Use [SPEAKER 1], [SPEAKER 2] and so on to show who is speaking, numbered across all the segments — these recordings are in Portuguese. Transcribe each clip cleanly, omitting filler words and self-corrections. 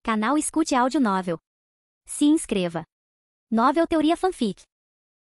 [SPEAKER 1] Canal Escute Áudio Novel. Se inscreva. Novel Teoria Fanfic.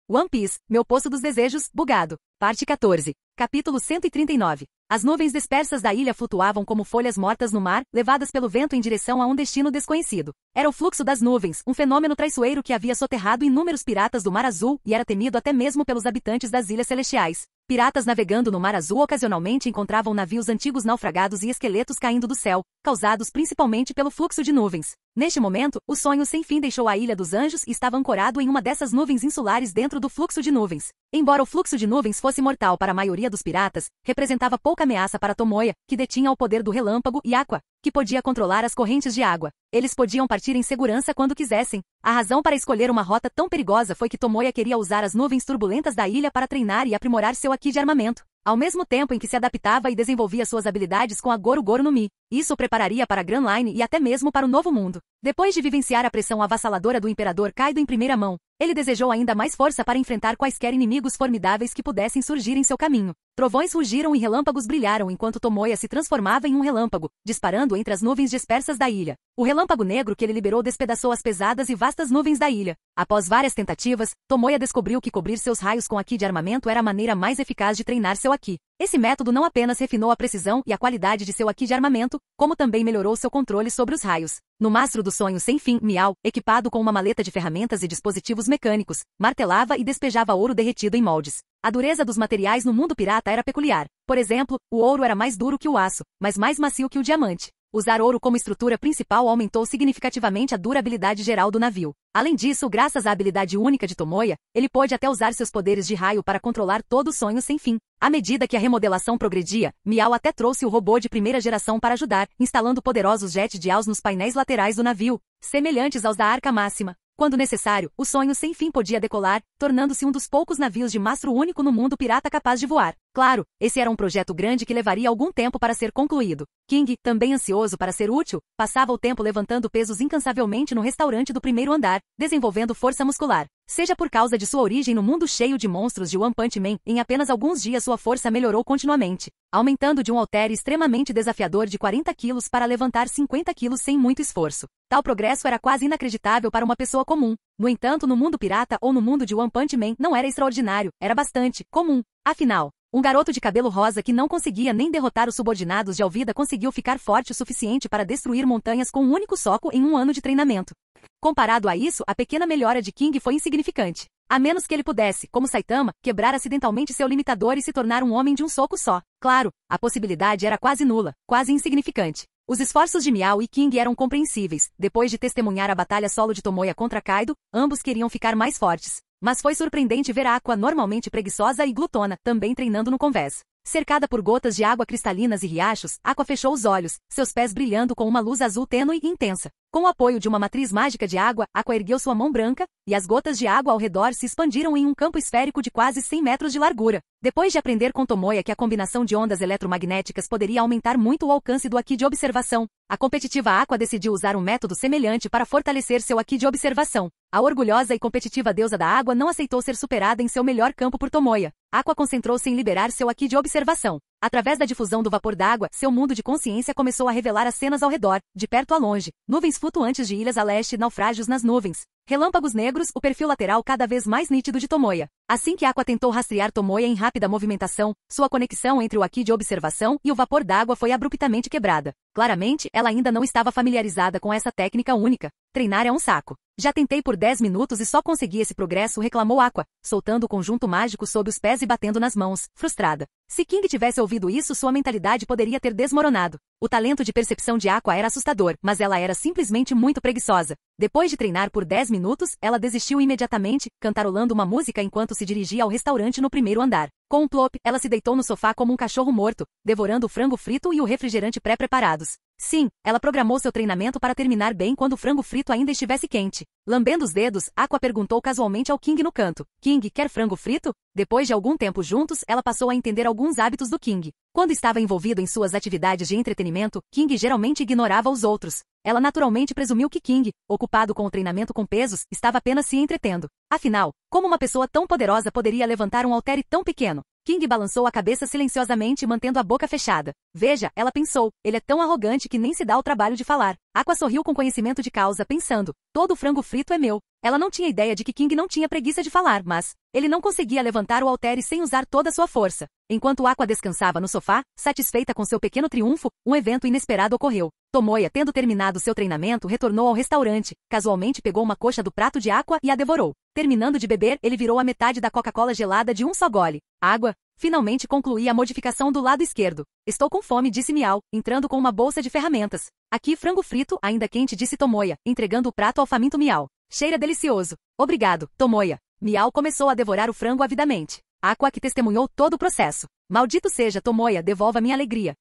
[SPEAKER 2] One Piece, Meu Poço dos Desejos, Bugado. Parte 14. Capítulo 139. As nuvens dispersas da ilha flutuavam como folhas mortas no mar, levadas pelo vento em direção a um destino desconhecido. Era o fluxo das nuvens, um fenômeno traiçoeiro que havia soterrado inúmeros piratas do Mar Azul e era temido até mesmo pelos habitantes das Ilhas Celestiais. Piratas navegando no Mar Azul ocasionalmente encontravam navios antigos naufragados e esqueletos caindo do céu, causados principalmente pelo fluxo de nuvens. Neste momento, o sonho sem fim deixou a Ilha dos Anjos e estava ancorado em uma dessas nuvens insulares dentro do fluxo de nuvens. Embora o fluxo de nuvens fosse mortal para a maioria dos piratas, representava pouca ameaça para Tomoya, que detinha o poder do relâmpago, e Aqua, que podia controlar as correntes de água. Eles podiam partir em segurança quando quisessem. A razão para escolher uma rota tão perigosa foi que Tomoya queria usar as nuvens turbulentas da ilha para treinar e aprimorar seu Haki de armamento, ao mesmo tempo em que se adaptava e desenvolvia suas habilidades com a Goro Goro no Mi. Isso o prepararia para a Grand Line e até mesmo para o Novo Mundo. Depois de vivenciar a pressão avassaladora do Imperador Kaido em primeira mão, ele desejou ainda mais força para enfrentar quaisquer inimigos formidáveis que pudessem surgir em seu caminho. Trovões rugiram e relâmpagos brilharam enquanto Tomoya se transformava em um relâmpago, disparando entre as nuvens dispersas da ilha. O relâmpago negro que ele liberou despedaçou as pesadas e vastas nuvens da ilha. Após várias tentativas, Tomoya descobriu que cobrir seus raios com Haki de armamento era a maneira mais eficaz de treinar seu Haki. Esse método não apenas refinou a precisão e a qualidade de seu Haki de armamento, como também melhorou seu controle sobre os raios. No mastro do sonho sem fim, Miau, equipado com uma maleta de ferramentas e dispositivos mecânicos, martelava e despejava ouro derretido em moldes. A dureza dos materiais no mundo pirata era peculiar. Por exemplo, o ouro era mais duro que o aço, mas mais macio que o diamante. Usar ouro como estrutura principal aumentou significativamente a durabilidade geral do navio. Além disso, graças à habilidade única de Tomoya, ele pôde até usar seus poderes de raio para controlar todo o sonho sem fim. À medida que a remodelação progredia, Miau até trouxe o robô de primeira geração para ajudar, instalando poderosos jets de Aus nos painéis laterais do navio, semelhantes aos da Arca Máxima. Quando necessário, o sonho sem fim podia decolar, tornando-se um dos poucos navios de mastro único no mundo pirata capaz de voar. Claro, esse era um projeto grande que levaria algum tempo para ser concluído. King, também ansioso para ser útil, passava o tempo levantando pesos incansavelmente no restaurante do primeiro andar, desenvolvendo força muscular. Seja por causa de sua origem no mundo cheio de monstros de One Punch Man, em apenas alguns dias sua força melhorou continuamente, aumentando de um halter extremamente desafiador de 40 quilos para levantar 50 quilos sem muito esforço. Tal progresso era quase inacreditável para uma pessoa comum. No entanto, no mundo pirata ou no mundo de One Punch Man não era extraordinário, era bastante comum. Afinal, um garoto de cabelo rosa que não conseguia nem derrotar os subordinados de Alvida conseguiu ficar forte o suficiente para destruir montanhas com um único soco em um ano de treinamento. Comparado a isso, a pequena melhora de King foi insignificante. A menos que ele pudesse, como Saitama, quebrar acidentalmente seu limitador e se tornar um homem de um soco só. Claro, a possibilidade era quase nula, quase insignificante. Os esforços de Miau e King eram compreensíveis. Depois de testemunhar a batalha solo de Tomoya contra Kaido, ambos queriam ficar mais fortes. Mas foi surpreendente ver a Aqua, normalmente preguiçosa e glutona, também treinando no convés. Cercada por gotas de água cristalinas e riachos, Aqua fechou os olhos, seus pés brilhando com uma luz azul tênue e intensa. Com o apoio de uma matriz mágica de água, Aqua ergueu sua mão branca, e as gotas de água ao redor se expandiram em um campo esférico de quase 100 metros de largura. Depois de aprender com Tomoya que a combinação de ondas eletromagnéticas poderia aumentar muito o alcance do Haki de observação, a competitiva Aqua decidiu usar um método semelhante para fortalecer seu Haki de observação. A orgulhosa e competitiva deusa da água não aceitou ser superada em seu melhor campo por Tomoya. Aqua concentrou-se em liberar seu Haki de observação. Através da difusão do vapor d'água, seu mundo de consciência começou a revelar as cenas ao redor, de perto a longe, nuvens flutuantes de ilhas a leste, naufrágios nas nuvens, relâmpagos negros, o perfil lateral cada vez mais nítido de Tomoya. Assim que Aqua tentou rastrear Tomoya em rápida movimentação, sua conexão entre o Haki de observação e o vapor d'água foi abruptamente quebrada. Claramente, ela ainda não estava familiarizada com essa técnica única. Treinar é um saco. Já tentei por 10 minutos e só consegui esse progresso, reclamou Aqua, soltando o conjunto mágico sob os pés e batendo nas mãos, frustrada. Se King tivesse ouvido isso, sua mentalidade poderia ter desmoronado. O talento de percepção de Aqua era assustador, mas ela era simplesmente muito preguiçosa. Depois de treinar por 10 minutos, ela desistiu imediatamente, cantarolando uma música enquanto se dirigia ao restaurante no primeiro andar. Com um plop, ela se deitou no sofá como um cachorro morto, devorando o frango frito e o refrigerante pré-preparados. Sim, ela programou seu treinamento para terminar bem quando o frango frito ainda estivesse quente. Lambendo os dedos, Aqua perguntou casualmente ao King no canto. King, quer frango frito? Depois de algum tempo juntos, ela passou a entender alguns hábitos do King. Quando estava envolvido em suas atividades de entretenimento, King geralmente ignorava os outros. Ela naturalmente presumiu que King, ocupado com o treinamento com pesos, estava apenas se entretendo. Afinal, como uma pessoa tão poderosa poderia levantar um haltere tão pequeno? King balançou a cabeça silenciosamente, mantendo a boca fechada. Veja, ela pensou, ele é tão arrogante que nem se dá o trabalho de falar. Aqua sorriu com conhecimento de causa, pensando, todo o frango frito é meu. Ela não tinha ideia de que King não tinha preguiça de falar, mas ele não conseguia levantar o haltere sem usar toda a sua força. Enquanto Aqua descansava no sofá, satisfeita com seu pequeno triunfo, um evento inesperado ocorreu. Tomoya, tendo terminado seu treinamento, retornou ao restaurante. Casualmente pegou uma coxa do prato de Aqua e a devorou. Terminando de beber, ele virou a metade da Coca-Cola gelada de um só gole. Água. Finalmente concluí a modificação do lado esquerdo. Estou com fome, disse Miau, entrando com uma bolsa de ferramentas. Aqui frango frito, ainda quente, disse Tomoya, entregando o prato ao faminto Miau. Cheira delicioso. Obrigado, Tomoya. Miau começou a devorar o frango avidamente. Aqua que testemunhou todo o processo. Maldito seja, Tomoya, devolva minha alegria.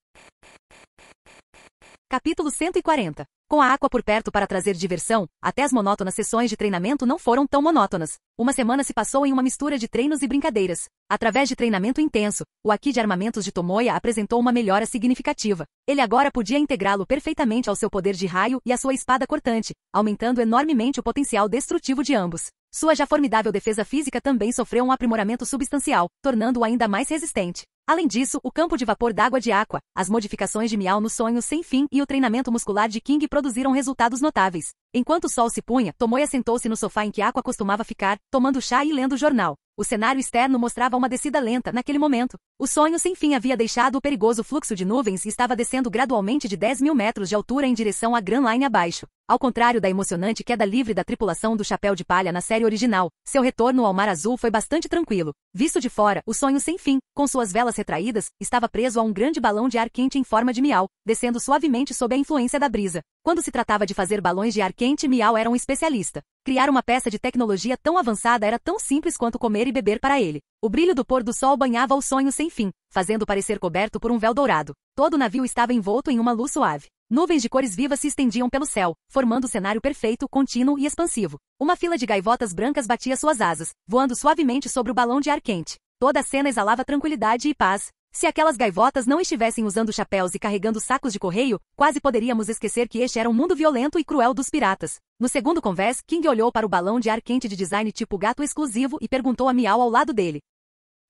[SPEAKER 2] Capítulo 140. Com a Aqua por perto para trazer diversão, até as monótonas sessões de treinamento não foram tão monótonas. Uma semana se passou em uma mistura de treinos e brincadeiras. Através de treinamento intenso, o Haki de armamentos de Tomoya apresentou uma melhora significativa. Ele agora podia integrá-lo perfeitamente ao seu poder de raio e à sua espada cortante, aumentando enormemente o potencial destrutivo de ambos. Sua já formidável defesa física também sofreu um aprimoramento substancial, tornando-o ainda mais resistente. Além disso, o campo de vapor d'água de Aqua, as modificações de Miau no sonho sem fim e o treinamento muscular de King produziram resultados notáveis. Enquanto o sol se punha, Tomoya sentou-se no sofá em que Aqua costumava ficar, tomando chá e lendo o jornal. O cenário externo mostrava uma descida lenta naquele momento. O sonho sem fim havia deixado o perigoso fluxo de nuvens e estava descendo gradualmente de 10.000 metros de altura em direção à Grand Line abaixo. Ao contrário da emocionante queda livre da tripulação do Chapéu de Palha na série original, seu retorno ao Mar Azul foi bastante tranquilo. Visto de fora, o sonho sem fim, com suas velas retraídas, estava preso a um grande balão de ar quente em forma de Miau, descendo suavemente sob a influência da brisa. Quando se tratava de fazer balões de ar quente, Miau era um especialista. Criar uma peça de tecnologia tão avançada era tão simples quanto comer e beber para ele. O brilho do pôr do sol banhava o sonho sem fim, fazendo parecer coberto por um véu dourado. Todo o navio estava envolto em uma luz suave. Nuvens de cores vivas se estendiam pelo céu, formando um cenário perfeito, contínuo e expansivo. Uma fila de gaivotas brancas batia suas asas, voando suavemente sobre o balão de ar quente. Toda a cena exalava tranquilidade e paz. Se aquelas gaivotas não estivessem usando chapéus e carregando sacos de correio, quase poderíamos esquecer que este era um mundo violento e cruel dos piratas. No segundo convés, King olhou para o balão de ar quente de design tipo gato exclusivo e perguntou a Miau ao lado dele.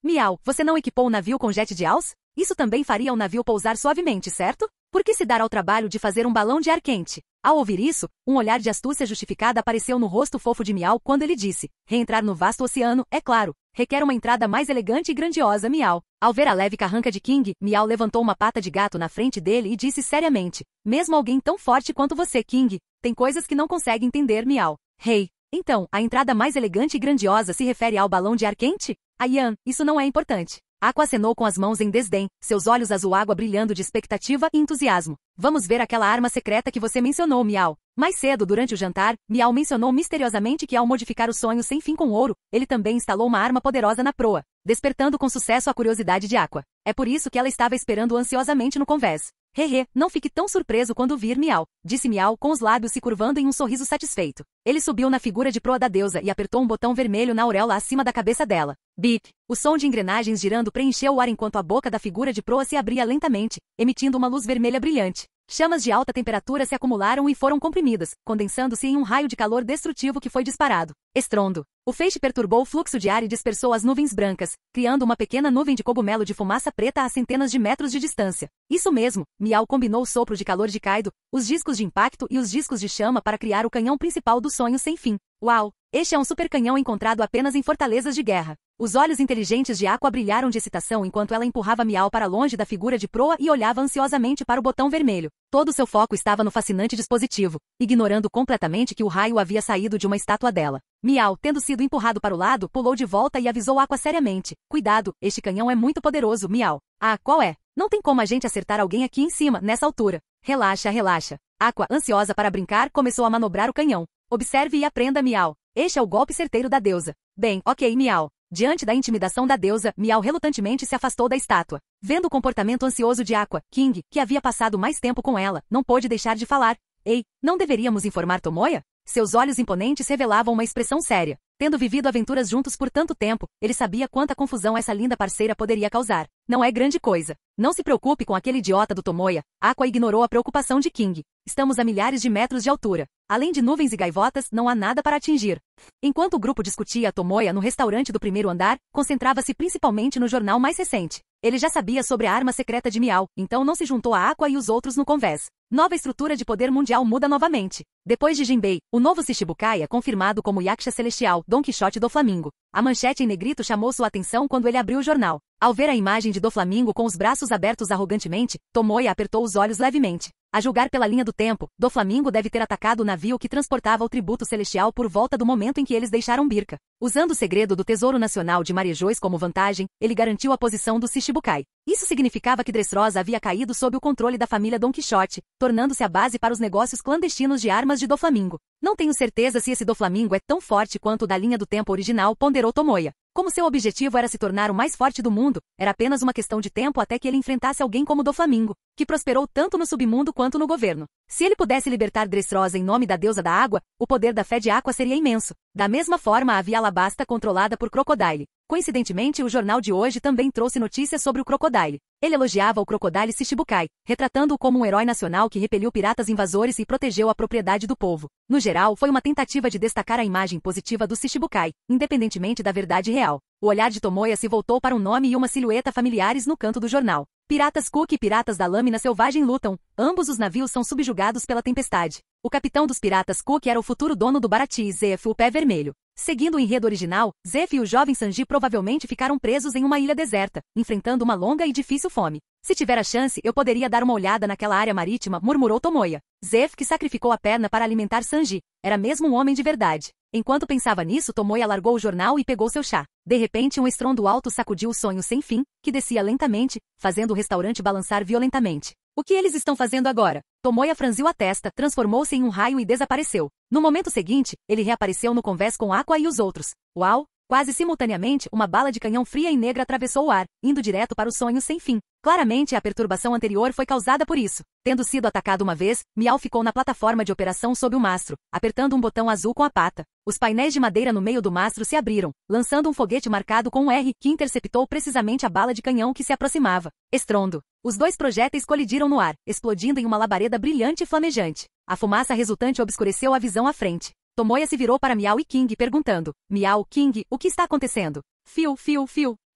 [SPEAKER 2] Miau, você não equipou o navio com jet de alce? Isso também faria o navio pousar suavemente, certo? Por que se dar ao trabalho de fazer um balão de ar quente? Ao ouvir isso, um olhar de astúcia justificada apareceu no rosto fofo de Miau quando ele disse, reentrar no vasto oceano, é claro, requer uma entrada mais elegante e grandiosa, Miau. Ao ver a leve carranca de King, Miau levantou uma pata de gato na frente dele e disse seriamente, mesmo alguém tão forte quanto você, King, tem coisas que não consegue entender, Miau. Hey, então, a entrada mais elegante e grandiosa se refere ao balão de ar quente? Yan, isso não é importante. Aqua acenou com as mãos em desdém, seus olhos azul água brilhando de expectativa e entusiasmo. Vamos ver aquela arma secreta que você mencionou, Miau. Mais cedo, durante o jantar, Miau mencionou misteriosamente que ao modificar o sonho sem fim com ouro, ele também instalou uma arma poderosa na proa, despertando com sucesso a curiosidade de Aqua. É por isso que ela estava esperando ansiosamente no convés. Hehe, não fique tão surpreso quando vir Miau, disse Miau com os lábios se curvando em um sorriso satisfeito. Ele subiu na figura de proa da deusa e apertou um botão vermelho na auréola acima da cabeça dela. Bip! O som de engrenagens girando preencheu o ar enquanto a boca da figura de proa se abria lentamente, emitindo uma luz vermelha brilhante. Chamas de alta temperatura se acumularam e foram comprimidas, condensando-se em um raio de calor destrutivo que foi disparado. Estrondo. O feixe perturbou o fluxo de ar e dispersou as nuvens brancas, criando uma pequena nuvem de cogumelo de fumaça preta a centenas de metros de distância. Isso mesmo, Miau combinou o sopro de calor de Kaido, os discos de impacto e os discos de chama para criar o canhão principal do sonho sem fim. Uau! Este é um super canhão encontrado apenas em fortalezas de guerra. Os olhos inteligentes de Aqua brilharam de excitação enquanto ela empurrava Miau para longe da figura de proa e olhava ansiosamente para o botão vermelho. Todo seu foco estava no fascinante dispositivo, ignorando completamente que o raio havia saído de uma estátua dela. Miau, tendo sido empurrado para o lado, pulou de volta e avisou Aqua seriamente. Cuidado, este canhão é muito poderoso, Miau. Ah, qual é? Não tem como a gente acertar alguém aqui em cima, nessa altura. Relaxa, relaxa. Aqua, ansiosa para brincar, começou a manobrar o canhão. Observe e aprenda, Miau. Este é o golpe certeiro da deusa. Bem, ok, Miau. Diante da intimidação da deusa, Miau relutantemente se afastou da estátua. Vendo o comportamento ansioso de Aqua, King, que havia passado mais tempo com ela, não pôde deixar de falar. Ei, não deveríamos informar Tomoya? Seus olhos imponentes revelavam uma expressão séria. Tendo vivido aventuras juntos por tanto tempo, ele sabia quanta confusão essa linda parceira poderia causar. Não é grande coisa. Não se preocupe com aquele idiota do Tomoya. Aqua ignorou a preocupação de King. Estamos a milhares de metros de altura. Além de nuvens e gaivotas, não há nada para atingir. Enquanto o grupo discutia, Tomoya, no restaurante do primeiro andar, concentrava-se principalmente no jornal mais recente. Ele já sabia sobre a arma secreta de Miao, então não se juntou a Aqua e os outros no convés. Nova estrutura de poder mundial muda novamente. Depois de Jinbei, o novo Shichibukai é confirmado como Yaksha Celestial, Don Quixote do Flamingo. A manchete em negrito chamou sua atenção quando ele abriu o jornal. Ao ver a imagem de Doflamingo com os braços abertos arrogantemente, Tomoya apertou os olhos levemente. A julgar pela linha do tempo, Doflamingo deve ter atacado o navio que transportava o tributo celestial por volta do momento em que eles deixaram Birka. Usando o segredo do Tesouro Nacional de Marejois como vantagem, ele garantiu a posição do Shichibukai. Isso significava que Dressrosa havia caído sob o controle da família Don Quixote, tornando-se a base para os negócios clandestinos de armas de Doflamingo. Não tenho certeza se esse Doflamingo é tão forte quanto o da linha do tempo original, ponderou Tomoya. Como seu objetivo era se tornar o mais forte do mundo, era apenas uma questão de tempo até que ele enfrentasse alguém como Doflamingo, que prosperou tanto no submundo quanto no governo. Se ele pudesse libertar Dressrosa em nome da deusa da água, o poder da fé de Aqua seria imenso. Da mesma forma havia Alabasta controlada por Crocodile. Coincidentemente, o jornal de hoje também trouxe notícias sobre o Crocodile. Ele elogiava o Crocodile Shichibukai, retratando-o como um herói nacional que repeliu piratas invasores e protegeu a propriedade do povo. No geral, foi uma tentativa de destacar a imagem positiva do Shichibukai, independentemente da verdade real. O olhar de Tomoya se voltou para um nome e uma silhueta familiares no canto do jornal. Piratas Cook e Piratas da Lâmina Selvagem lutam. Ambos os navios são subjugados pela tempestade. O capitão dos Piratas Cook era o futuro dono do Baratie, Zeph, o Pé Vermelho. Seguindo o enredo original, Zeph e o jovem Sanji provavelmente ficaram presos em uma ilha deserta, enfrentando uma longa e difícil fome. Se tiver a chance, eu poderia dar uma olhada naquela área marítima, murmurou Tomoya. Zeph, que sacrificou a perna para alimentar Sanji, era mesmo um homem de verdade. Enquanto pensava nisso, Tomoya largou o jornal e pegou seu chá. De repente, um estrondo alto sacudiu o sonho sem fim, que descia lentamente, fazendo o restaurante balançar violentamente. O que eles estão fazendo agora? Tomoya franziu a testa, transformou-se em um raio e desapareceu. No momento seguinte, ele reapareceu no convés com Aqua e os outros. Uau! Quase simultaneamente, uma bala de canhão fria e negra atravessou o ar, indo direto para o sonho sem fim. Claramente, a perturbação anterior foi causada por isso. Tendo sido atacado uma vez, Miao ficou na plataforma de operação sob o mastro, apertando um botão azul com a pata. Os painéis de madeira no meio do mastro se abriram, lançando um foguete marcado com um R, que interceptou precisamente a bala de canhão que se aproximava. Estrondo. Os dois projéteis colidiram no ar, explodindo em uma labareda brilhante e flamejante. A fumaça resultante obscureceu a visão à frente. Tomoya se virou para Miao e King perguntando: Miao, King, o que está acontecendo? Fio.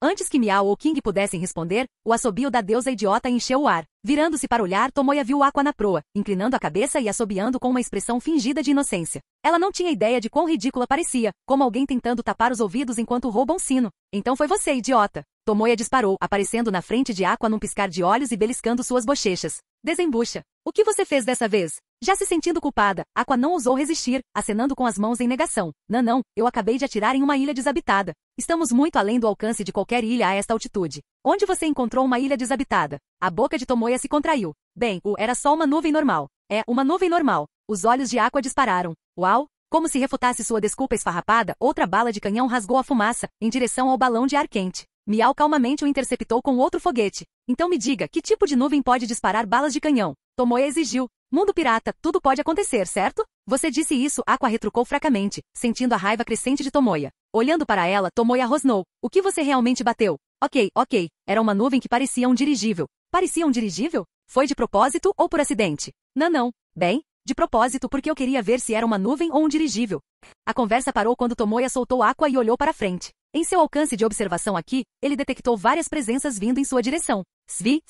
[SPEAKER 2] Antes que Miao ou King pudessem responder, o assobio da deusa idiota encheu o ar. Virando-se para olhar, Tomoya viu Aqua na proa, inclinando a cabeça e assobiando com uma expressão fingida de inocência. Ela não tinha ideia de quão ridícula parecia, como alguém tentando tapar os ouvidos enquanto rouba um sino. Então foi você, idiota. Tomoya disparou, aparecendo na frente de Aqua num piscar de olhos e beliscando suas bochechas. Desembucha. O que você fez dessa vez? Já se sentindo culpada, Aqua não ousou resistir, acenando com as mãos em negação. Não, eu acabei de atirar em uma ilha desabitada. Estamos muito além do alcance de qualquer ilha a esta altitude. Onde você encontrou uma ilha desabitada? A boca de Tomoya se contraiu. Bem, era só uma nuvem normal. É, uma nuvem normal. Os olhos de Aqua dispararam. Uau! Como se refutasse sua desculpa esfarrapada, outra bala de canhão rasgou a fumaça, em direção ao balão de ar quente. Miao calmamente o interceptou com outro foguete. Então me diga, que tipo de nuvem pode disparar balas de canhão? Tomoya exigiu. Mundo pirata, tudo pode acontecer, certo? Você disse isso, Aqua retrucou fracamente, sentindo a raiva crescente de Tomoya. Olhando para ela, Tomoya rosnou. O que você realmente bateu? Ok. Era uma nuvem que parecia um dirigível. Parecia um dirigível? Foi de propósito ou por acidente? Não. Bem, de propósito porque eu queria ver se era uma nuvem ou um dirigível. A conversa parou quando Tomoya soltou Aqua e olhou para frente. Em seu alcance de observação aqui, ele detectou várias presenças vindo em sua direção. Svi.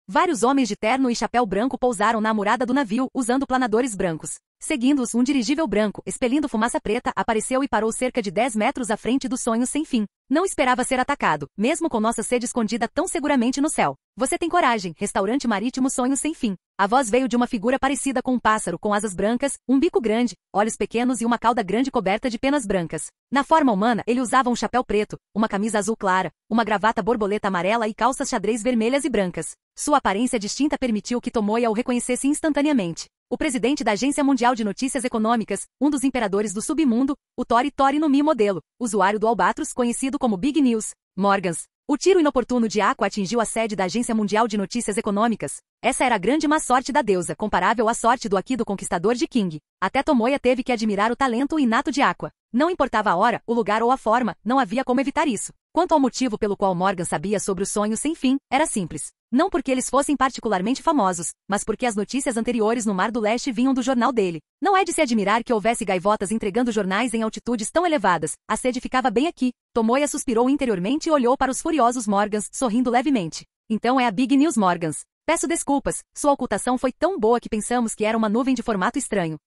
[SPEAKER 2] Vários homens de terno e chapéu branco pousaram na murada do navio, usando planadores brancos. Seguindo-os, um dirigível branco, expelindo fumaça preta, apareceu e parou cerca de 10 metros à frente do sonho sem fim. Não esperava ser atacado, mesmo com nossa sede escondida tão seguramente no céu. Você tem coragem, restaurante marítimo Sonho Sem Fim. A voz veio de uma figura parecida com um pássaro com asas brancas, um bico grande, olhos pequenos e uma cauda grande coberta de penas brancas. Na forma humana, ele usava um chapéu preto, uma camisa azul clara, uma gravata borboleta amarela e calças xadrez vermelhas e brancas. Sua aparência distinta permitiu que Tomoya o reconhecesse instantaneamente. O presidente da Agência Mundial de Notícias Econômicas, um dos imperadores do submundo, o Tori no Mi modelo, usuário do Albatros conhecido como Big News, Morgans, O tiro inoportuno de Aqua atingiu a sede da Agência Mundial de Notícias Econômicas. Essa era a grande má sorte da deusa, comparável à sorte do Akido Conquistador de King. Até Tomoya teve que admirar o talento inato de Aqua. Não importava a hora, o lugar ou a forma, não havia como evitar isso. Quanto ao motivo pelo qual Morgan sabia sobre o sonho sem fim, era simples. Não porque eles fossem particularmente famosos, mas porque as notícias anteriores no Mar do Leste vinham do jornal dele. Não é de se admirar que houvesse gaivotas entregando jornais em altitudes tão elevadas. A sede ficava bem aqui. Tomoya suspirou interiormente e olhou para os furiosos Morgans, sorrindo levemente. Então é a Big News Morgans. Peço desculpas, sua ocultação foi tão boa que pensamos que era uma nuvem de formato estranho.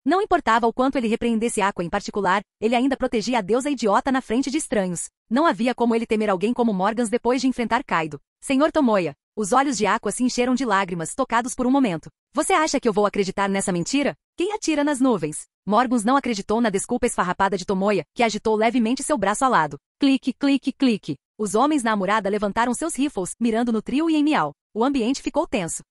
[SPEAKER 2] Não importava o quanto ele repreendesse Aqua em particular, ele ainda protegia a deusa idiota na frente de estranhos. Não havia como ele temer alguém como Morgans depois de enfrentar Kaido. Senhor Tomoya. Os olhos de Aqua se encheram de lágrimas, tocados por um momento. Você acha que eu vou acreditar nessa mentira? Quem atira nas nuvens? Morgans não acreditou na desculpa esfarrapada de Tomoya, que agitou levemente seu braço alado. Clique, clique, clique. Os homens na amurada levantaram seus rifles, mirando no trio e em Miau. O ambiente ficou tenso.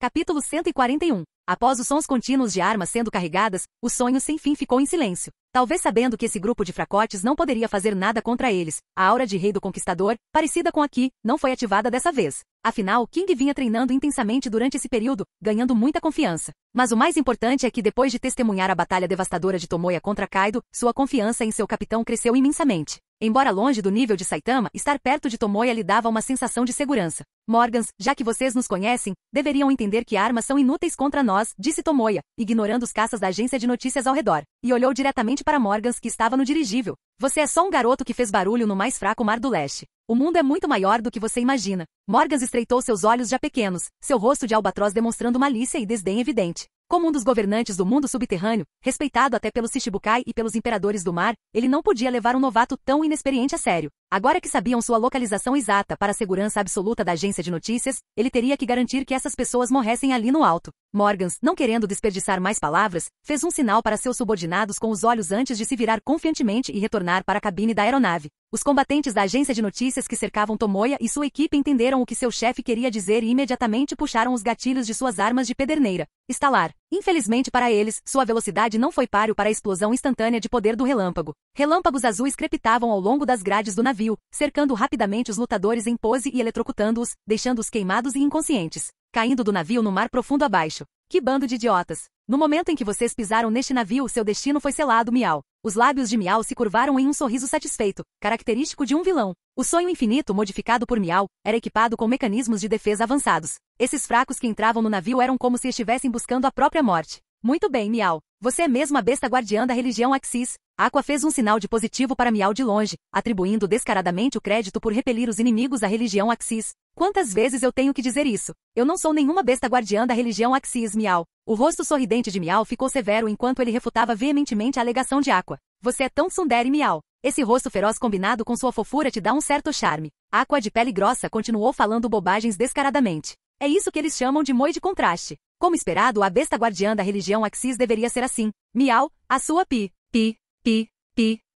[SPEAKER 2] Capítulo 141. Após os sons contínuos de armas sendo carregadas, o sonho sem fim ficou em silêncio. Talvez sabendo que esse grupo de fracotes não poderia fazer nada contra eles, a aura de Rei do Conquistador, parecida com a Ki, não foi ativada dessa vez. Afinal, King vinha treinando intensamente durante esse período, ganhando muita confiança. Mas o mais importante é que depois de testemunhar a batalha devastadora de Tomoya contra Kaido, sua confiança em seu capitão cresceu imensamente. Embora longe do nível de Saitama, estar perto de Tomoya lhe dava uma sensação de segurança. Morgans, já que vocês nos conhecem, deveriam entender que armas são inúteis contra nós, disse Tomoya, ignorando os caças da agência de notícias ao redor, e olhou diretamente para Morgans que estava no dirigível. Você é só um garoto que fez barulho no mais fraco Mar do Leste. O mundo é muito maior do que você imagina. Morgans estreitou seus olhos já pequenos, seu rosto de albatroz demonstrando malícia e desdém evidente. Como um dos governantes do mundo subterrâneo, respeitado até pelos Shichibukai e pelos imperadores do mar, ele não podia levar um novato tão inexperiente a sério. Agora que sabiam sua localização exata para a segurança absoluta da agência de notícias, ele teria que garantir que essas pessoas morressem ali no alto. Morgans, não querendo desperdiçar mais palavras, fez um sinal para seus subordinados com os olhos antes de se virar confiantemente e retornar para a cabine da aeronave. Os combatentes da agência de notícias que cercavam Tomoya e sua equipe entenderam o que seu chefe queria dizer e imediatamente puxaram os gatilhos de suas armas de pederneira. Estalar. Infelizmente para eles, sua velocidade não foi páreo para a explosão instantânea de poder do relâmpago. Relâmpagos azuis crepitavam ao longo das grades do navio, cercando rapidamente os lutadores em pose e eletrocutando-os, deixando-os queimados e inconscientes. Caindo do navio no mar profundo abaixo. Que bando de idiotas! No momento em que vocês pisaram neste navio, seu destino foi selado, Miau. Os lábios de Miau se curvaram em um sorriso satisfeito, característico de um vilão. O sonho infinito modificado por Miau era equipado com mecanismos de defesa avançados. Esses fracos que entravam no navio eram como se estivessem buscando a própria morte. Muito bem, Miau. Você é mesmo a besta guardiã da religião Axis. Aqua fez um sinal de positivo para Miau de longe, atribuindo descaradamente o crédito por repelir os inimigos da religião Axis. Quantas vezes eu tenho que dizer isso? Eu não sou nenhuma besta guardiã da religião Axis, Miau. O rosto sorridente de Miau ficou severo enquanto ele refutava veementemente a alegação de Aqua. Você é tão tsundere, Miau. Esse rosto feroz combinado com sua fofura te dá um certo charme. Aqua de pele grossa continuou falando bobagens descaradamente. É isso que eles chamam de moi de contraste. Como esperado, a besta guardiã da religião Axis deveria ser assim. Miau, a sua pi.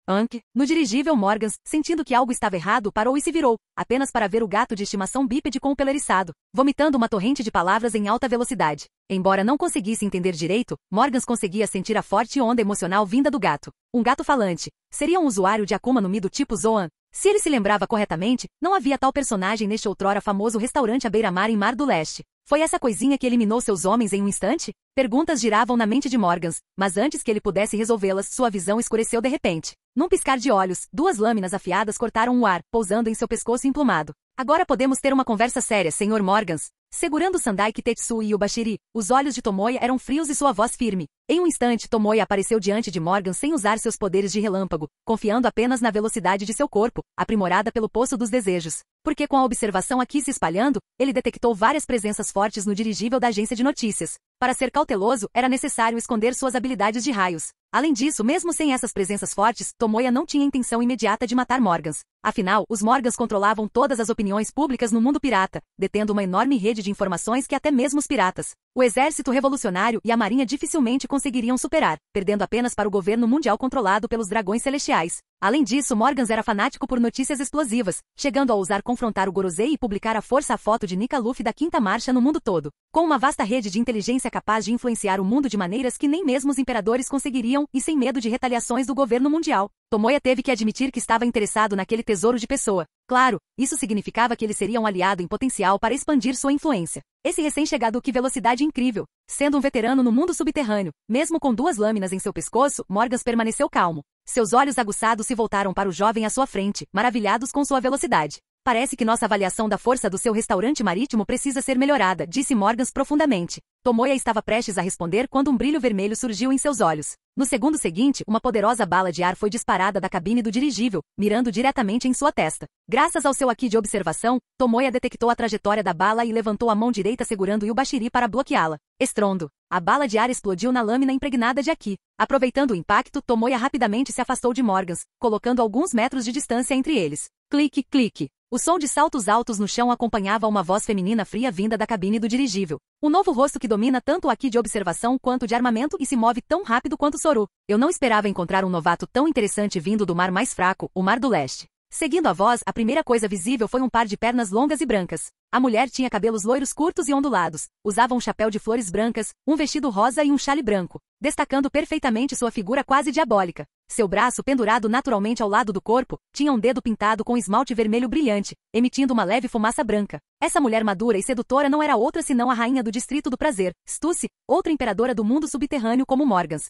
[SPEAKER 2] Anki, no dirigível Morgans, sentindo que algo estava errado, parou e se virou, apenas para ver o gato de estimação bípede com o pelo eriçado, vomitando uma torrente de palavras em alta velocidade. Embora não conseguisse entender direito, Morgans conseguia sentir a forte onda emocional vinda do gato. Um gato falante. Seria um usuário de Akuma no Mi do tipo Zoan? Se ele se lembrava corretamente, não havia tal personagem neste outrora famoso restaurante à beira-mar em Mar do Leste. Foi essa coisinha que eliminou seus homens em um instante? Perguntas giravam na mente de Morgans, mas antes que ele pudesse resolvê-las, sua visão escureceu de repente. Num piscar de olhos, duas lâminas afiadas cortaram o ar, pousando em seu pescoço emplumado. Agora podemos ter uma conversa séria, Sr. Morgans. Segurando Sandai Kitetsu e Yubashiri, os olhos de Tomoya eram frios e sua voz firme. Em um instante, Tomoya apareceu diante de Morgan sem usar seus poderes de relâmpago, confiando apenas na velocidade de seu corpo, aprimorada pelo Poço dos Desejos. Porque com a observação aqui se espalhando, ele detectou várias presenças fortes no dirigível da agência de notícias. Para ser cauteloso, era necessário esconder suas habilidades de raios. Além disso, mesmo sem essas presenças fortes, Tomoya não tinha intenção imediata de matar Morgans. Afinal, os Morgans controlavam todas as opiniões públicas no mundo pirata, detendo uma enorme rede de informações que até mesmo os piratas, o exército revolucionário e a marinha dificilmente conseguiriam superar, perdendo apenas para o governo mundial controlado pelos dragões celestiais. Além disso, Morgans era fanático por notícias explosivas, chegando a ousar confrontar o Gorosei e publicar à força a foto de Nika Luffy da Quinta Marcha no mundo todo. Com uma vasta rede de inteligência capaz de influenciar o mundo de maneiras que nem mesmo os imperadores conseguiriam, e sem medo de retaliações do governo mundial, Tomoya teve que admitir que estava interessado naquele tesouro de pessoa. Claro, isso significava que ele seria um aliado em potencial para expandir sua influência. Esse recém-chegado, que velocidade incrível! Sendo um veterano no mundo subterrâneo, mesmo com 2 lâminas em seu pescoço, Morgans permaneceu calmo. Seus olhos aguçados se voltaram para o jovem à sua frente, maravilhados com sua velocidade. Parece que nossa avaliação da força do seu restaurante marítimo precisa ser melhorada, disse Morgans profundamente. Tomoya estava prestes a responder quando um brilho vermelho surgiu em seus olhos. No segundo seguinte, uma poderosa bala de ar foi disparada da cabine do dirigível, mirando diretamente em sua testa. Graças ao seu haki de observação, Tomoya detectou a trajetória da bala e levantou a mão direita segurando Yubashiri para bloqueá-la. Estrondo. A bala de ar explodiu na lâmina impregnada de haki. Aproveitando o impacto, Tomoya rapidamente se afastou de Morgans, colocando alguns metros de distância entre eles. Clique, clique. O som de saltos altos no chão acompanhava uma voz feminina fria vinda da cabine do dirigível. Um novo rosto que domina tanto o haki de observação quanto de armamento e se move tão rápido quanto Soru. Eu não esperava encontrar um novato tão interessante vindo do mar mais fraco, o Mar do Leste. Seguindo a voz, a primeira coisa visível foi um par de pernas longas e brancas. A mulher tinha cabelos loiros curtos e ondulados, usava um chapéu de flores brancas, um vestido rosa e um chale branco, destacando perfeitamente sua figura quase diabólica. Seu braço, pendurado naturalmente ao lado do corpo, tinha um dedo pintado com esmalte vermelho brilhante, emitindo uma leve fumaça branca. Essa mulher madura e sedutora não era outra senão a rainha do Distrito do Prazer, Stussy, outra imperadora do mundo subterrâneo como Morgans.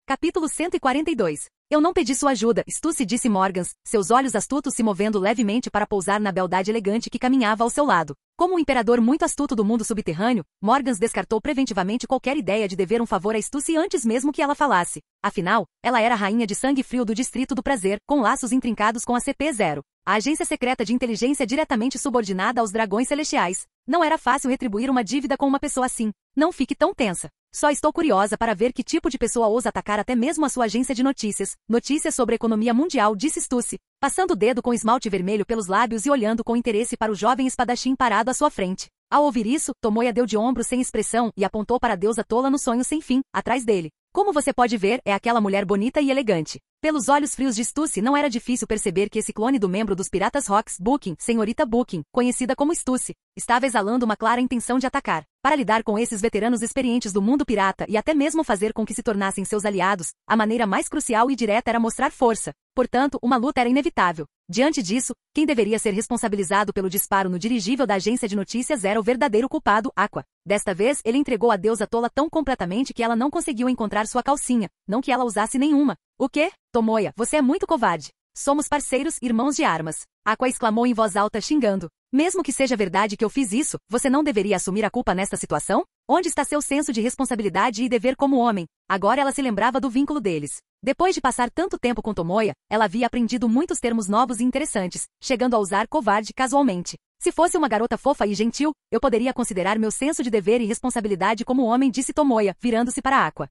[SPEAKER 2] Capítulo 142. Eu não pedi sua ajuda, Stussy, disse Morgans, seus olhos astutos se movendo levemente para pousar na beldade elegante que caminhava ao seu lado. Como um imperador muito astuto do mundo subterrâneo, Morgans descartou preventivamente qualquer ideia de dever um favor a Stussy antes mesmo que ela falasse. Afinal, ela era a rainha de sangue frio do Distrito do Prazer, com laços intrincados com a CP-0. A agência secreta de inteligência diretamente subordinada aos dragões celestiais. Não era fácil retribuir uma dívida com uma pessoa assim. Não fique tão tensa. Só estou curiosa para ver que tipo de pessoa ousa atacar até mesmo a sua agência de notícias. Notícias sobre a economia mundial, disse Stussy, passando o dedo com esmalte vermelho pelos lábios e olhando com interesse para o jovem espadachim parado à sua frente. Ao ouvir isso, Tomoya deu de ombros sem expressão e apontou para a deusa tola no sonho sem fim, atrás dele. Como você pode ver, é aquela mulher bonita e elegante. Pelos olhos frios de Stussy não era difícil perceber que esse clone do membro dos Piratas Rocks, Booking, senhorita Booking, conhecida como Stussy, estava exalando uma clara intenção de atacar. Para lidar com esses veteranos experientes do mundo pirata e até mesmo fazer com que se tornassem seus aliados, a maneira mais crucial e direta era mostrar força. Portanto, uma luta era inevitável. Diante disso, quem deveria ser responsabilizado pelo disparo no dirigível da agência de notícias era o verdadeiro culpado, Aqua. Desta vez, ele entregou a deusa tola tão completamente que ela não conseguiu encontrar sua calcinha, não que ela usasse nenhuma. O quê? Tomoya, você é muito covarde. Somos parceiros, irmãos de armas. Aqua exclamou em voz alta xingando. Mesmo que seja verdade que eu fiz isso, você não deveria assumir a culpa nesta situação? Onde está seu senso de responsabilidade e dever como homem? Agora ela se lembrava do vínculo deles. Depois de passar tanto tempo com Tomoya, ela havia aprendido muitos termos novos e interessantes, chegando a usar covarde casualmente. Se fosse uma garota fofa e gentil, eu poderia considerar meu senso de dever e responsabilidade como homem, disse Tomoya, virando-se para Aqua.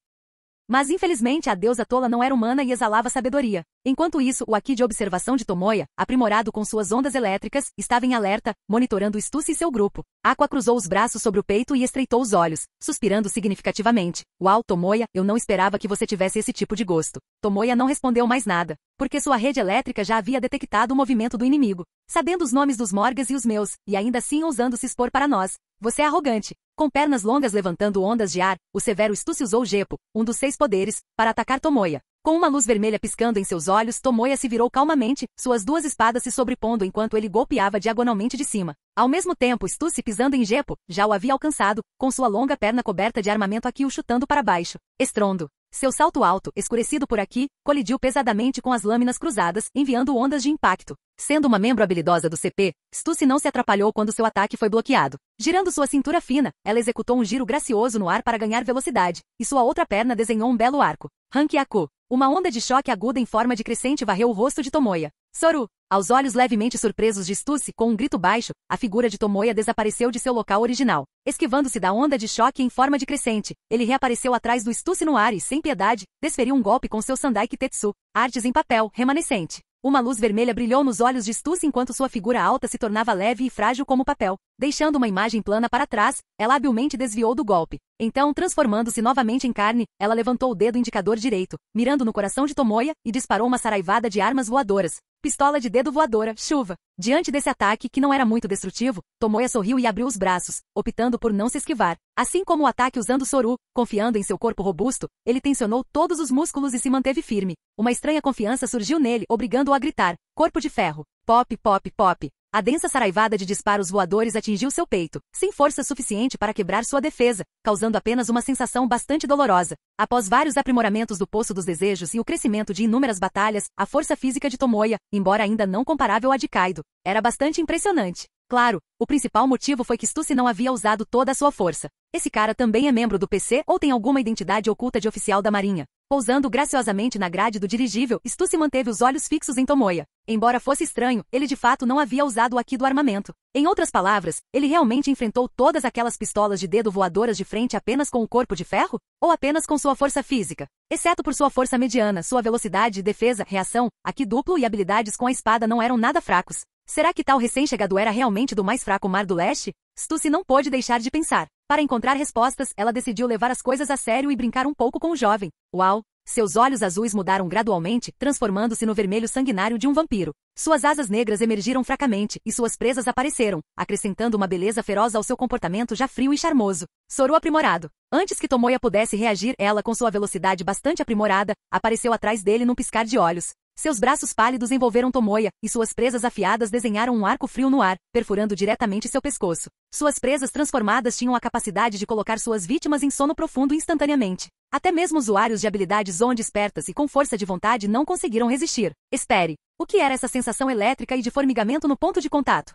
[SPEAKER 2] Mas infelizmente a deusa tola não era humana e exalava sabedoria. Enquanto isso, o haki de observação de Tomoya, aprimorado com suas ondas elétricas, estava em alerta, monitorando Stussy e seu grupo. Aqua cruzou os braços sobre o peito e estreitou os olhos, suspirando significativamente. Uau, Tomoya, eu não esperava que você tivesse esse tipo de gosto. Tomoya não respondeu mais nada, porque sua rede elétrica já havia detectado o movimento do inimigo, sabendo os nomes dos Morgas e os meus, e ainda assim ousando se expor para nós. Você é arrogante. Com pernas longas levantando ondas de ar, o severo Stussy usou o Gepo, um dos 6 poderes, para atacar Tomoya. Com uma luz vermelha piscando em seus olhos, Tomoya se virou calmamente, suas 2 espadas se sobrepondo enquanto ele golpeava diagonalmente de cima. Ao mesmo tempo, Stussy, pisando em Gepo, já o havia alcançado, com sua longa perna coberta de armamento haki o chutando para baixo. Estrondo. Seu salto alto, escurecido por aqui, colidiu pesadamente com as lâminas cruzadas, enviando ondas de impacto. Sendo uma membro habilidosa do CP, Stussy não se atrapalhou quando seu ataque foi bloqueado. Girando sua cintura fina, ela executou um giro gracioso no ar para ganhar velocidade, e sua outra perna desenhou um belo arco. Hanki-Aku. Uma onda de choque aguda em forma de crescente varreu o rosto de Tomoya. Soru. Aos olhos levemente surpresos de Stussy, com um grito baixo, a figura de Tomoya desapareceu de seu local original. Esquivando-se da onda de choque em forma de crescente, ele reapareceu atrás do Stussy no ar e, sem piedade, desferiu um golpe com seu Sandai Kitetsu, artes em papel, remanescente. Uma luz vermelha brilhou nos olhos de Stussy enquanto sua figura alta se tornava leve e frágil como papel. Deixando uma imagem plana para trás, ela habilmente desviou do golpe. Então, transformando-se novamente em carne, ela levantou o dedo indicador direito, mirando no coração de Tomoya, e disparou uma saraivada de armas voadoras. Pistola de dedo voadora, chuva. Diante desse ataque, que não era muito destrutivo, Tomoya sorriu e abriu os braços, optando por não se esquivar. Assim como o ataque usando Soru, confiando em seu corpo robusto, ele tensionou todos os músculos e se manteve firme. Uma estranha confiança surgiu nele, obrigando-o a gritar: corpo de ferro. Pop, pop, pop. A densa saraivada de disparos voadores atingiu seu peito, sem força suficiente para quebrar sua defesa, causando apenas uma sensação bastante dolorosa. Após vários aprimoramentos do Poço dos Desejos e o crescimento de inúmeras batalhas, a força física de Tomoya, embora ainda não comparável à de Kaido, era bastante impressionante. Claro, o principal motivo foi que Stussy não havia usado toda a sua força. Esse cara também é membro do PC ou tem alguma identidade oculta de oficial da Marinha. Pousando graciosamente na grade do dirigível, Stussy manteve os olhos fixos em Tomoya. Embora fosse estranho, ele de fato não havia usado o Haki do armamento. Em outras palavras, ele realmente enfrentou todas aquelas pistolas de dedo voadoras de frente apenas com o corpo de ferro? Ou apenas com sua força física? Exceto por sua força mediana, sua velocidade, defesa, reação, Haki duplo e habilidades com a espada não eram nada fracos. Será que tal recém-chegado era realmente do mais fraco Mar do Leste? Stussy não pôde deixar de pensar. Para encontrar respostas, ela decidiu levar as coisas a sério e brincar um pouco com o jovem. Uau! Seus olhos azuis mudaram gradualmente, transformando-se no vermelho sanguinário de um vampiro. Suas asas negras emergiram fracamente, e suas presas apareceram, acrescentando uma beleza feroz ao seu comportamento já frio e charmoso. Soru aprimorado. Antes que Tomoya pudesse reagir, ela, com sua velocidade bastante aprimorada, apareceu atrás dele num piscar de olhos. Seus braços pálidos envolveram Tomoya, e suas presas afiadas desenharam um arco frio no ar, perfurando diretamente seu pescoço. Suas presas transformadas tinham a capacidade de colocar suas vítimas em sono profundo instantaneamente. Até mesmo usuários de habilidades Zoan despertas e com força de vontade não conseguiram resistir. Espere. O que era essa sensação elétrica e de formigamento no ponto de contato?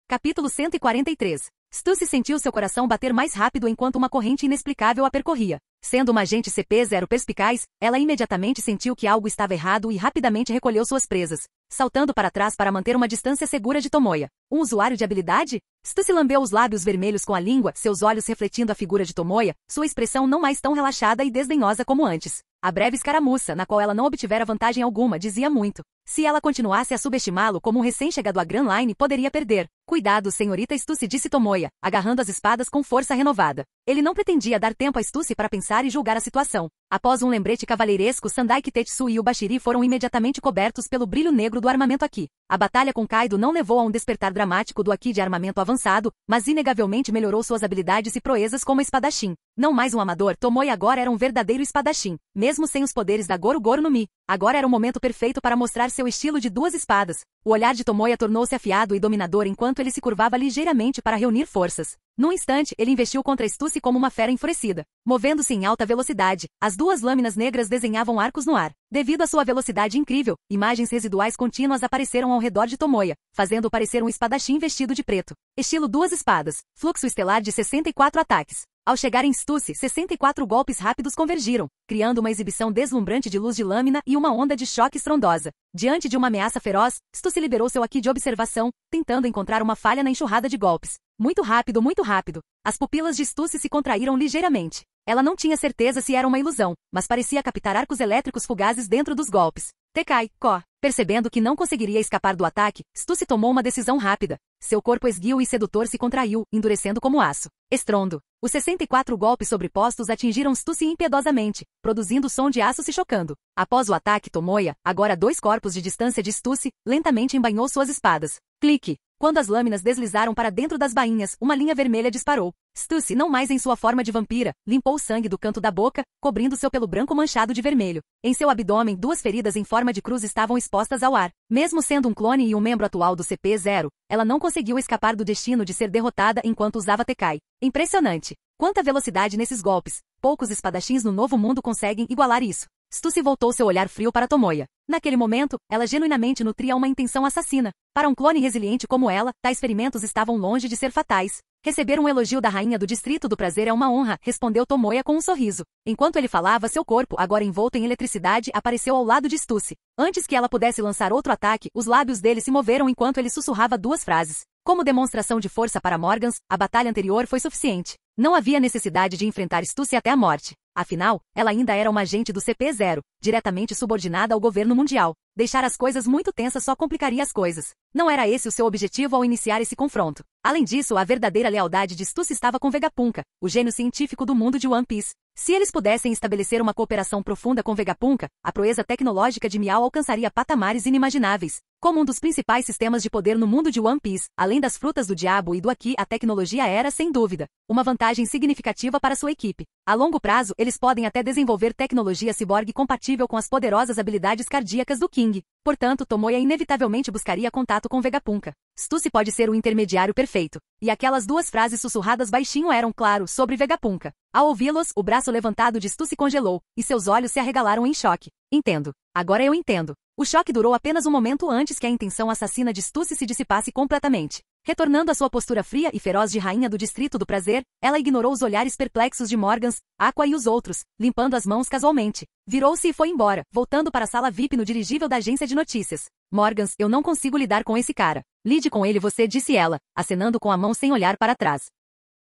[SPEAKER 2] Capítulo 143. Stussy sentiu seu coração bater mais rápido enquanto uma corrente inexplicável a percorria. Sendo uma agente CP0 perspicaz, ela imediatamente sentiu que algo estava errado e rapidamente recolheu suas presas, saltando para trás para manter uma distância segura de Tomoya. Um usuário de habilidade? Stussy lambeu os lábios vermelhos com a língua, seus olhos refletindo a figura de Tomoya, sua expressão não mais tão relaxada e desdenhosa como antes. A breve escaramuça, na qual ela não obtivera vantagem alguma, dizia muito. Se ela continuasse a subestimá-lo como um recém-chegado à Grand Line, poderia perder. Cuidado, senhorita Stussy, disse Tomoya, agarrando as espadas com força renovada. Ele não pretendia dar tempo a Stussy para pensar e julgar a situação. Após um lembrete cavalheiresco, Sandai Kitetsu e o Bashiri foram imediatamente cobertos pelo brilho negro do armamento Haki. A batalha com Kaido não levou a um despertar dramático do Haki de armamento avançado, mas inegavelmente melhorou suas habilidades e proezas como espadachim. Não mais um amador, Tomoya agora era um verdadeiro espadachim, mesmo sem os poderes da Goru Goru no Mi. Agora era o momento perfeito para mostrar seu estilo de duas espadas. O olhar de Tomoya tornou-se afiado e dominador enquanto ele se curvava ligeiramente para reunir forças. Num instante, ele investiu contra Stussy como uma fera enfurecida. Movendo-se em alta velocidade, as duas lâminas negras desenhavam arcos no ar. Devido à sua velocidade incrível, imagens residuais contínuas apareceram ao redor de Tomoya, fazendo-o parecer um espadachim vestido de preto. Estilo duas espadas. Fluxo estelar de 64 ataques. Ao chegar em Stussy, 64 golpes rápidos convergiram, criando uma exibição deslumbrante de luz de lâmina e uma onda de choque estrondosa. Diante de uma ameaça feroz, Stussy liberou seu Haki de observação, tentando encontrar uma falha na enxurrada de golpes. Muito rápido, muito rápido. As pupilas de Stussy se contraíram ligeiramente. Ela não tinha certeza se era uma ilusão, mas parecia captar arcos elétricos fugazes dentro dos golpes. Tekai, Ko. Percebendo que não conseguiria escapar do ataque, Stussy tomou uma decisão rápida. Seu corpo esguio e sedutor se contraiu, endurecendo como aço. Estrondo. Os 64 golpes sobrepostos atingiram Stussy impiedosamente, produzindo som de aço se chocando. Após o ataque, Tomoya, agora 2 corpos de distância de Stussy, lentamente embainhou suas espadas. Clique. Quando as lâminas deslizaram para dentro das bainhas, uma linha vermelha disparou. Stussy, não mais em sua forma de vampira, limpou o sangue do canto da boca, cobrindo seu pelo branco manchado de vermelho. Em seu abdômen, 2 feridas em forma de cruz estavam expostas ao ar. Mesmo sendo um clone e um membro atual do CP0, ela não conseguiu escapar do destino de ser derrotada enquanto usava Tekai. Impressionante! Quanta velocidade nesses golpes! Poucos espadachins no Novo Mundo conseguem igualar isso. Stussy voltou seu olhar frio para Tomoya. Naquele momento, ela genuinamente nutria uma intenção assassina. Para um clone resiliente como ela, tais ferimentos estavam longe de ser fatais. Receber um elogio da rainha do Distrito do Prazer é uma honra, respondeu Tomoya com um sorriso. Enquanto ele falava, seu corpo, agora envolto em eletricidade, apareceu ao lado de Stussy. Antes que ela pudesse lançar outro ataque, os lábios dele se moveram enquanto ele sussurrava 2 frases. Como demonstração de força para Morgans, a batalha anterior foi suficiente. Não havia necessidade de enfrentar Stussy até a morte. Afinal, ela ainda era uma agente do CP0, diretamente subordinada ao governo mundial. Deixar as coisas muito tensas só complicaria as coisas. Não era esse o seu objetivo ao iniciar esse confronto. Além disso, a verdadeira lealdade de Stussy estava com Vegapunk, o gênio científico do mundo de One Piece. Se eles pudessem estabelecer uma cooperação profunda com Vegapunk, a proeza tecnológica de Miao alcançaria patamares inimagináveis. Como um dos principais sistemas de poder no mundo de One Piece, além das frutas do diabo e do Aki, a tecnologia era, sem dúvida, uma vantagem significativa para sua equipe. A longo prazo, eles podem até desenvolver tecnologia ciborgue compatível com as poderosas habilidades cardíacas do King. Portanto, Tomoya inevitavelmente buscaria contato com Vegapunk. Stussy pode ser o intermediário perfeito. E aquelas duas frases sussurradas baixinho eram, claro, sobre Vegapunk. Ao ouvi-los, o braço levantado de Stussy congelou, e seus olhos se arregalaram em choque. Entendo. Agora eu entendo. O choque durou apenas um momento antes que a intenção assassina de Stussy se dissipasse completamente. Retornando à sua postura fria e feroz de rainha do Distrito do Prazer, ela ignorou os olhares perplexos de Morgans, Aqua e os outros, limpando as mãos casualmente. Virou-se e foi embora, voltando para a sala VIP no dirigível da agência de notícias. Morgans, eu não consigo lidar com esse cara. Lide com ele, você, disse ela, acenando com a mão sem olhar para trás.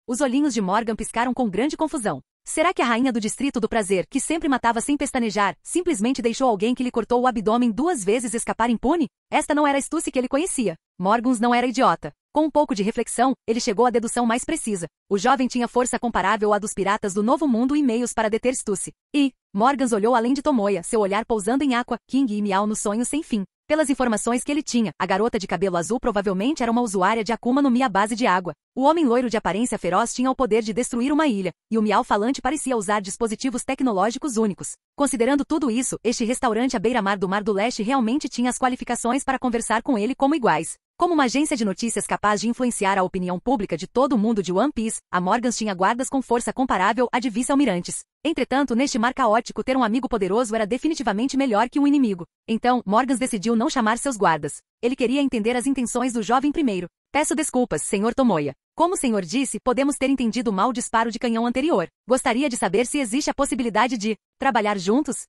[SPEAKER 2] Os olhinhos de Morgan piscaram com grande confusão. Será que a rainha do Distrito do Prazer, que sempre matava sem pestanejar, simplesmente deixou alguém que lhe cortou o abdômen 2 vezes escapar impune? Esta não era a Stussy que ele conhecia. Morgans não era idiota. Com um pouco de reflexão, ele chegou à dedução mais precisa. O jovem tinha força comparável à dos piratas do Novo Mundo e meios para deter Stussy. E Morgans olhou além de Tomoya, seu olhar pousando em Aqua, King e Miao no sonho sem fim. Pelas informações que ele tinha, a garota de cabelo azul provavelmente era uma usuária de Akuma no Mi à base de água. O homem loiro de aparência feroz tinha o poder de destruir uma ilha, e o Miao falante parecia usar dispositivos tecnológicos únicos. Considerando tudo isso, este restaurante à beira-mar do Mar do Leste realmente tinha as qualificações para conversar com ele como iguais. Como uma agência de notícias capaz de influenciar a opinião pública de todo o mundo de One Piece, a Morgans tinha guardas com força comparável à de vice-almirantes. Entretanto, neste mar caótico, ter um amigo poderoso era definitivamente melhor que um inimigo. Então, Morgans decidiu não chamar seus guardas. Ele queria entender as intenções do jovem primeiro. Peço desculpas, Sr. Tomoya. Como o senhor disse, podemos ter entendido mal o disparo de canhão anterior. Gostaria de saber se existe a possibilidade de trabalhar juntos?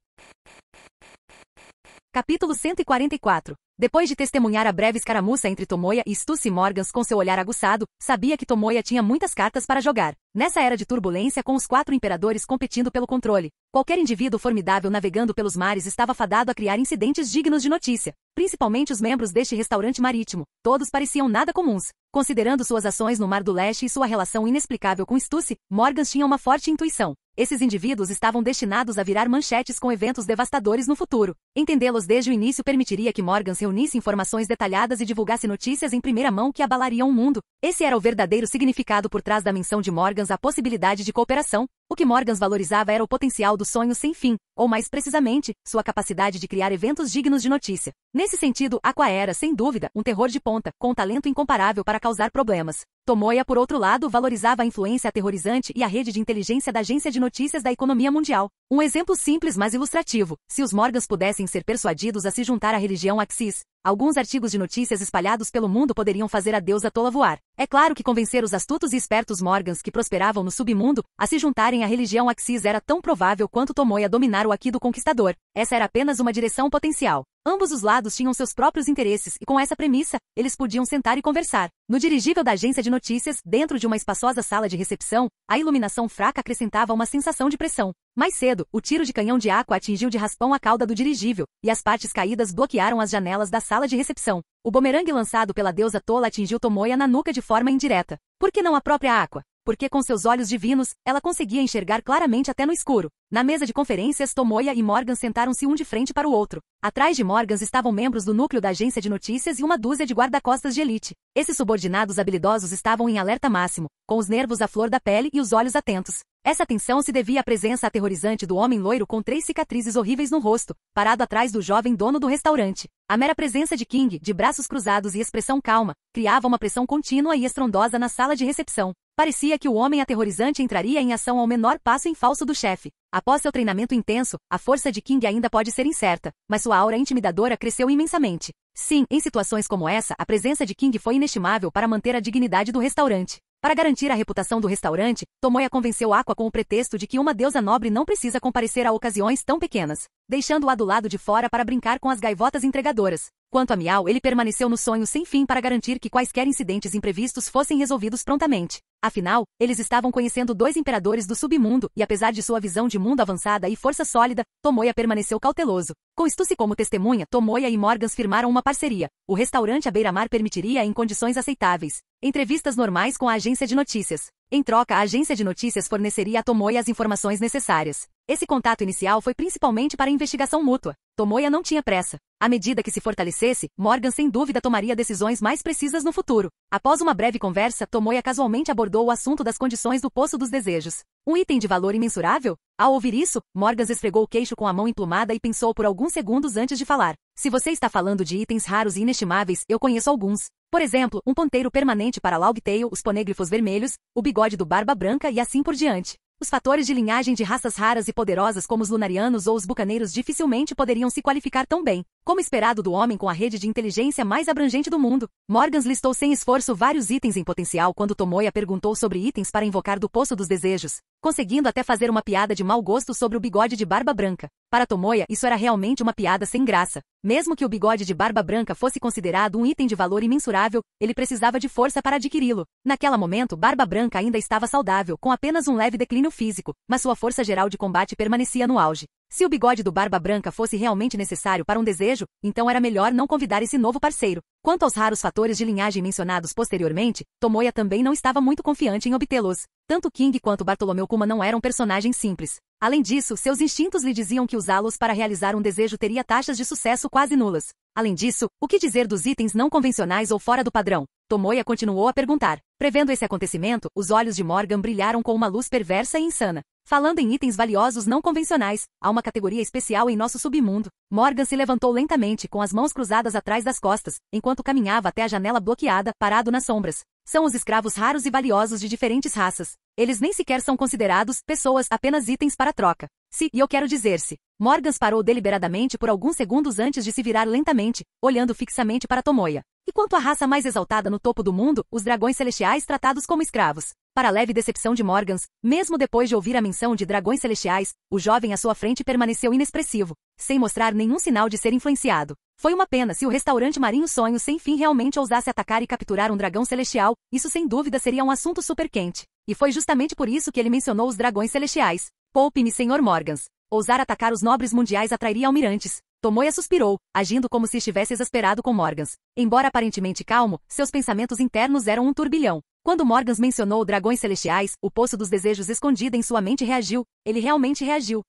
[SPEAKER 2] Capítulo 144. Depois de testemunhar a breve escaramuça entre Tomoya e Stussy, Morgans, com seu olhar aguçado, sabia que Tomoya tinha muitas cartas para jogar. Nessa era de turbulência com os 4 imperadores competindo pelo controle, qualquer indivíduo formidável navegando pelos mares estava fadado a criar incidentes dignos de notícia. Principalmente os membros deste restaurante marítimo. Todos pareciam nada comuns. Considerando suas ações no Mar do Leste e sua relação inexplicável com Stussy, Morgans tinha uma forte intuição. Esses indivíduos estavam destinados a virar manchetes com eventos devastadores no futuro. Entendê-los desde o início permitiria que Morgans reunisse informações detalhadas e divulgasse notícias em primeira mão que abalariam o mundo. Esse era o verdadeiro significado por trás da menção de Morgans à possibilidade de cooperação. O que Morgans valorizava era o potencial do sonho sem fim, ou mais precisamente, sua capacidade de criar eventos dignos de notícia. Nesse sentido, Aqua era, sem dúvida, um terror de ponta, com um talento incomparável para causar problemas. Tomoya, por outro lado, valorizava a influência aterrorizante e a rede de inteligência da agência de notícias da economia mundial. Um exemplo simples mas ilustrativo. Se os Morgans pudessem ser persuadidos a se juntar à religião Axis, alguns artigos de notícias espalhados pelo mundo poderiam fazer a deusa tola voar. É claro que convencer os astutos e espertos Morgans que prosperavam no submundo a se juntarem à religião Axis era tão provável quanto Tomoya dominar o Aki do Conquistador. Essa era apenas uma direção potencial. Ambos os lados tinham seus próprios interesses e com essa premissa, eles podiam sentar e conversar. No dirigível da agência de notícias, dentro de uma espaçosa sala de recepção, a iluminação fraca acrescentava uma sensação de pressão. Mais cedo, o tiro de canhão de Aqua atingiu de raspão a cauda do dirigível, e as partes caídas bloquearam as janelas da sala de recepção. O bumerangue lançado pela deusa tola atingiu Tomoya na nuca de forma indireta. Por que não a própria Aqua? Porque com seus olhos divinos, ela conseguia enxergar claramente até no escuro. Na mesa de conferências, Tomoya e Morgans sentaram-se um de frente para o outro. Atrás de Morgans estavam membros do núcleo da agência de notícias e uma dúzia de guarda-costas de elite. Esses subordinados habilidosos estavam em alerta máximo, com os nervos à flor da pele e os olhos atentos. Essa tensão se devia à presença aterrorizante do homem loiro com 3 cicatrizes horríveis no rosto, parado atrás do jovem dono do restaurante. A mera presença de King, de braços cruzados e expressão calma, criava uma pressão contínua e estrondosa na sala de recepção. Parecia que o homem aterrorizante entraria em ação ao menor passo em falso do chefe. Após seu treinamento intenso, a força de King ainda pode ser incerta, mas sua aura intimidadora cresceu imensamente. Sim, em situações como essa, a presença de King foi inestimável para manter a dignidade do restaurante. Para garantir a reputação do restaurante, Tomoya convenceu Aqua com o pretexto de que uma deusa nobre não precisa comparecer a ocasiões tão pequenas, deixando-a do lado de fora para brincar com as gaivotas entregadoras. Quanto a Miao, ele permaneceu no sonho sem fim para garantir que quaisquer incidentes imprevistos fossem resolvidos prontamente. Afinal, eles estavam conhecendo dois imperadores do submundo, e apesar de sua visão de mundo avançada e força sólida, Tomoya permaneceu cauteloso. Com Stussy como testemunha, Tomoya e Morgans firmaram uma parceria. O restaurante à beira-mar permitiria em condições aceitáveis entrevistas normais com a agência de notícias. Em troca, a agência de notícias forneceria a Tomoya as informações necessárias. Esse contato inicial foi principalmente para investigação mútua. Tomoya não tinha pressa. À medida que se fortalecesse, Morgan sem dúvida tomaria decisões mais precisas no futuro. Após uma breve conversa, Tomoya casualmente abordou o assunto das condições do Poço dos Desejos. Um item de valor imensurável? Ao ouvir isso, Morgans esfregou o queixo com a mão emplumada e pensou por alguns segundos antes de falar. Se você está falando de itens raros e inestimáveis, eu conheço alguns. Por exemplo, um ponteiro permanente para Logtail, os ponêglifos vermelhos, o bigode do Barba Branca e assim por diante. Os fatores de linhagem de raças raras e poderosas como os lunarianos ou os bucaneiros dificilmente poderiam se qualificar tão bem, como esperado do homem com a rede de inteligência mais abrangente do mundo. Morgans listou sem esforço vários itens em potencial quando Tomoya perguntou sobre itens para invocar do Poço dos Desejos, conseguindo até fazer uma piada de mau gosto sobre o bigode de Barba Branca. Para Tomoya, isso era realmente uma piada sem graça. Mesmo que o bigode de Barba Branca fosse considerado um item de valor imensurável, ele precisava de força para adquiri-lo. Naquele momento, Barba Branca ainda estava saudável, com apenas um leve declínio físico, mas sua força geral de combate permanecia no auge. Se o bigode do Barba Branca fosse realmente necessário para um desejo, então era melhor não convidar esse novo parceiro. Quanto aos raros fatores de linhagem mencionados posteriormente, Tomoya também não estava muito confiante em obtê-los. Tanto King quanto Bartolomeu Kuma não eram personagens simples. Além disso, seus instintos lhe diziam que usá-los para realizar um desejo teria taxas de sucesso quase nulas. Além disso, o que dizer dos itens não convencionais ou fora do padrão? Tomoya continuou a perguntar. Prevendo esse acontecimento, os olhos de Morgan brilharam com uma luz perversa e insana. Falando em itens valiosos não convencionais, há uma categoria especial em nosso submundo. Morgan se levantou lentamente com as mãos cruzadas atrás das costas, enquanto caminhava até a janela bloqueada, parado nas sombras. São os escravos raros e valiosos de diferentes raças. Eles nem sequer são considerados pessoas, apenas itens para troca. E eu quero dizer-se. Morgans parou deliberadamente por alguns segundos antes de se virar lentamente, olhando fixamente para Tomoya. E quanto à raça mais exaltada no topo do mundo, os dragões celestiais tratados como escravos. Para a leve decepção de Morgans, mesmo depois de ouvir a menção de dragões celestiais, o jovem à sua frente permaneceu inexpressivo, sem mostrar nenhum sinal de ser influenciado. Foi uma pena se o restaurante Marinho Sonho sem fim realmente ousasse atacar e capturar um dragão celestial, isso sem dúvida seria um assunto super quente. E foi justamente por isso que ele mencionou os dragões celestiais. Poupe-me, Sr. Morgans. Ousar atacar os nobres mundiais atrairia almirantes. Tomoya suspirou, agindo como se estivesse exasperado com Morgans. Embora aparentemente calmo, seus pensamentos internos eram um turbilhão. Quando Morgans mencionou dragões celestiais, o Poço dos Desejos escondido em sua mente reagiu. Ele realmente reagiu.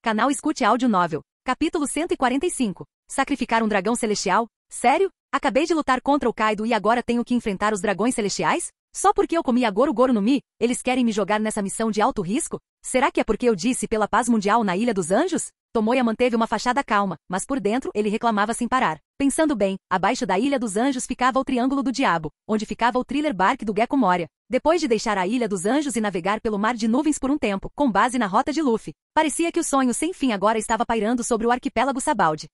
[SPEAKER 2] Canal Escute Áudio Novel. Capítulo 145. Sacrificar um dragão celestial? Sério? Acabei de lutar contra o Kaido e agora tenho que enfrentar os dragões celestiais? Só porque eu comi a Goro Goro no Mi, eles querem me jogar nessa missão de alto risco? Será que é porque eu disse pela paz mundial na Ilha dos Anjos? Tomoya manteve uma fachada calma, mas por dentro ele reclamava sem parar. Pensando bem, abaixo da Ilha dos Anjos ficava o Triângulo do Diabo, onde ficava o Thriller Bark do Gekko Moria. Depois de deixar a Ilha dos Anjos e navegar pelo mar de nuvens por um tempo, com base na rota de Luffy, parecia que o sonho sem fim agora estava pairando sobre o arquipélago Sabaldi.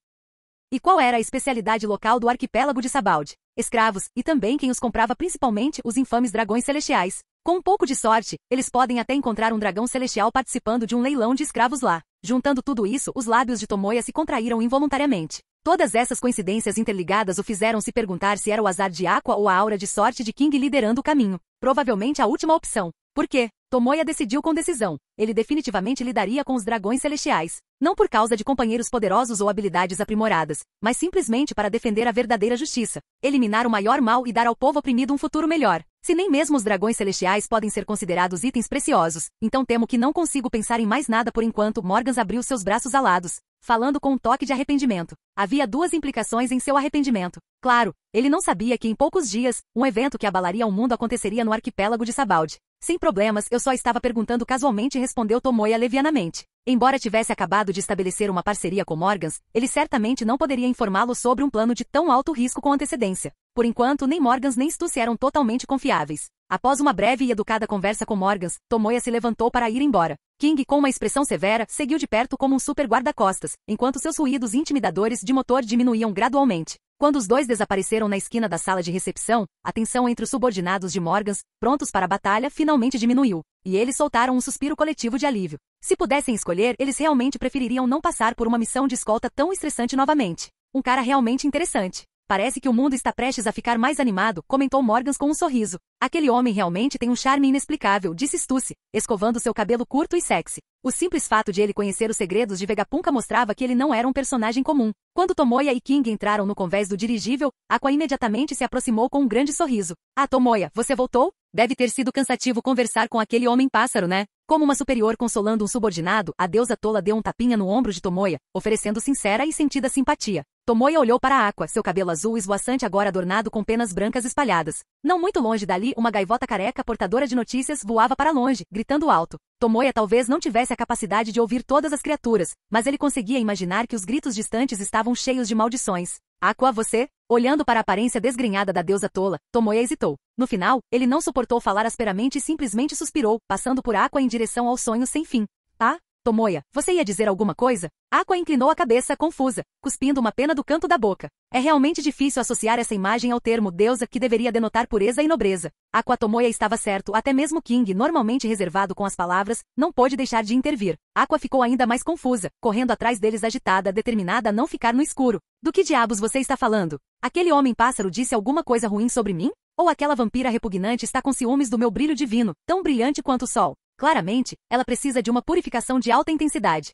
[SPEAKER 2] E qual era a especialidade local do arquipélago de Sabaldi? Escravos, e também quem os comprava, principalmente os infames dragões celestiais. Com um pouco de sorte, eles podem até encontrar um dragão celestial participando de um leilão de escravos lá. Juntando tudo isso, os lábios de Tomoya se contraíram involuntariamente. Todas essas coincidências interligadas o fizeram se perguntar se era o azar de Aqua ou a aura de sorte de King liderando o caminho. Provavelmente a última opção. Por quê? Tomoya decidiu com decisão. Ele definitivamente lidaria com os dragões celestiais. Não por causa de companheiros poderosos ou habilidades aprimoradas, mas simplesmente para defender a verdadeira justiça, eliminar o maior mal e dar ao povo oprimido um futuro melhor. Se nem mesmo os dragões celestiais podem ser considerados itens preciosos, então temo que não consigo pensar em mais nada por enquanto. Morgans abriu seus braços alados, falando com um toque de arrependimento. Havia duas implicações em seu arrependimento. Claro, ele não sabia que em poucos dias, um evento que abalaria o mundo aconteceria no arquipélago de Sabaldi. Sem problemas, eu só estava perguntando casualmente, respondeu Tomoya levianamente. Embora tivesse acabado de estabelecer uma parceria com Morgans, ele certamente não poderia informá-lo sobre um plano de tão alto risco com antecedência. Por enquanto, nem Morgans nem Stussy eram totalmente confiáveis. Após uma breve e educada conversa com Morgans, Tomoya se levantou para ir embora. King, com uma expressão severa, seguiu de perto como um super guarda-costas, enquanto seus ruídos intimidadores de motor diminuíam gradualmente. Quando os dois desapareceram na esquina da sala de recepção, a tensão entre os subordinados de Morgans, prontos para a batalha, finalmente diminuiu, e eles soltaram um suspiro coletivo de alívio. Se pudessem escolher, eles realmente prefeririam não passar por uma missão de escolta tão estressante novamente. Um cara realmente interessante. Parece que o mundo está prestes a ficar mais animado, comentou Morgans com um sorriso. Aquele homem realmente tem um charme inexplicável, disse Stussy, escovando seu cabelo curto e sexy. O simples fato de ele conhecer os segredos de Vegapunk mostrava que ele não era um personagem comum. Quando Tomoya e King entraram no convés do dirigível, Aqua imediatamente se aproximou com um grande sorriso. Ah, Tomoya, você voltou? Deve ter sido cansativo conversar com aquele homem-pássaro, né? Como uma superior consolando um subordinado, a deusa tola deu um tapinha no ombro de Tomoya, oferecendo sincera e sentida simpatia. Tomoya olhou para Aqua, seu cabelo azul esvoaçante agora adornado com penas brancas espalhadas. Não muito longe dali, uma gaivota careca portadora de notícias voava para longe, gritando alto. Tomoya talvez não tivesse a capacidade de ouvir todas as criaturas, mas ele conseguia imaginar que os gritos distantes estavam cheios de maldições. Aqua, você? Olhando para a aparência desgrenhada da deusa tola, Tomoya hesitou. No final, ele não suportou falar asperamente e simplesmente suspirou, passando por Aqua em direção ao sonho sem fim. Ah? Tomoya, você ia dizer alguma coisa? Aqua inclinou a cabeça, confusa, cuspindo uma pena do canto da boca. É realmente difícil associar essa imagem ao termo deusa que deveria denotar pureza e nobreza. Aqua Tomoya estava certo, até mesmo King, normalmente reservado com as palavras, não pôde deixar de intervir. Aqua ficou ainda mais confusa, correndo atrás deles agitada, determinada a não ficar no escuro. Do que diabos você está falando? Aquele homem-pássaro disse alguma coisa ruim sobre mim? Ou aquela vampira repugnante está com ciúmes do meu brilho divino, tão brilhante quanto o sol? Claramente, ela precisa de uma purificação de alta intensidade.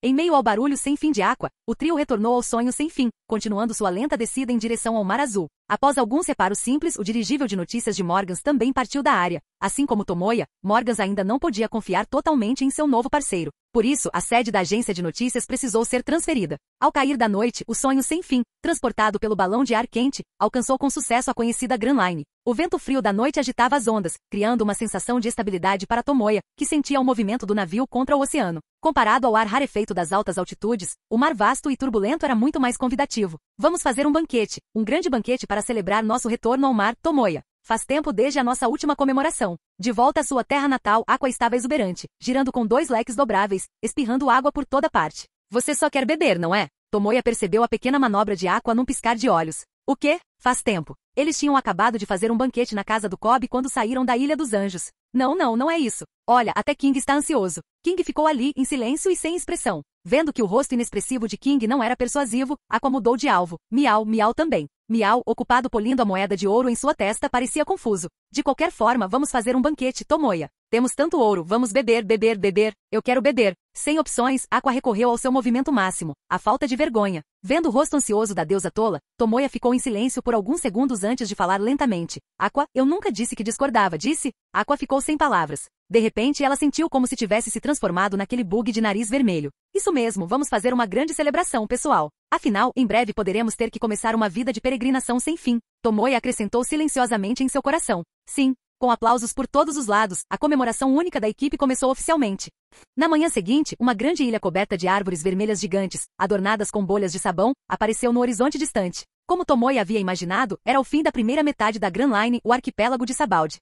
[SPEAKER 2] Em meio ao barulho sem fim de Aqua, o trio retornou ao sonho sem fim, continuando sua lenta descida em direção ao mar azul. Após alguns reparos simples, o dirigível de notícias de Morgans também partiu da área. Assim como Tomoya, Morgans ainda não podia confiar totalmente em seu novo parceiro. Por isso, a sede da agência de notícias precisou ser transferida. Ao cair da noite, o sonho sem fim, transportado pelo balão de ar quente, alcançou com sucesso a conhecida Grand Line. O vento frio da noite agitava as ondas, criando uma sensação de estabilidade para Tomoya, que sentia o movimento do navio contra o oceano. Comparado ao ar rarefeito das altas altitudes, o mar vasto e turbulento era muito mais convidativo. Vamos fazer um banquete, um grande banquete para celebrar nosso retorno ao mar, Tomoya. Faz tempo desde a nossa última comemoração. De volta à sua terra natal, Aqua estava exuberante, girando com 2 leques dobráveis, espirrando água por toda parte. Você só quer beber, não é? Tomoya percebeu a pequena manobra de Aqua num piscar de olhos. O quê? Faz tempo. Eles tinham acabado de fazer um banquete na casa do Kobe quando saíram da Ilha dos Anjos. Não é isso. Olha, até King está ansioso. King ficou ali, em silêncio e sem expressão. Vendo que o rosto inexpressivo de King não era persuasivo, Aqua mudou de alvo. Miau, Miau também. Miau, ocupado polindo a moeda de ouro em sua testa, parecia confuso. De qualquer forma, vamos fazer um banquete, Tomoya. Temos tanto ouro, vamos beber, beber, beber. Eu quero beber. Sem opções, Aqua recorreu ao seu movimento máximo, a falta de vergonha. Vendo o rosto ansioso da deusa tola, Tomoya ficou em silêncio por alguns segundos antes de falar lentamente. Aqua, eu nunca disse que discordava, disse? Aqua ficou sem palavras. De repente, ela sentiu como se tivesse se transformado naquele bug de nariz vermelho. Isso mesmo, vamos fazer uma grande celebração, pessoal. Afinal, em breve poderemos ter que começar uma vida de peregrinação sem fim. Tomoya acrescentou silenciosamente em seu coração. Sim. Com aplausos por todos os lados, a comemoração única da equipe começou oficialmente. Na manhã seguinte, uma grande ilha coberta de árvores vermelhas gigantes, adornadas com bolhas de sabão, apareceu no horizonte distante. Como Tomoya havia imaginado, era o fim da primeira metade da Grand Line, o arquipélago de Sabaody.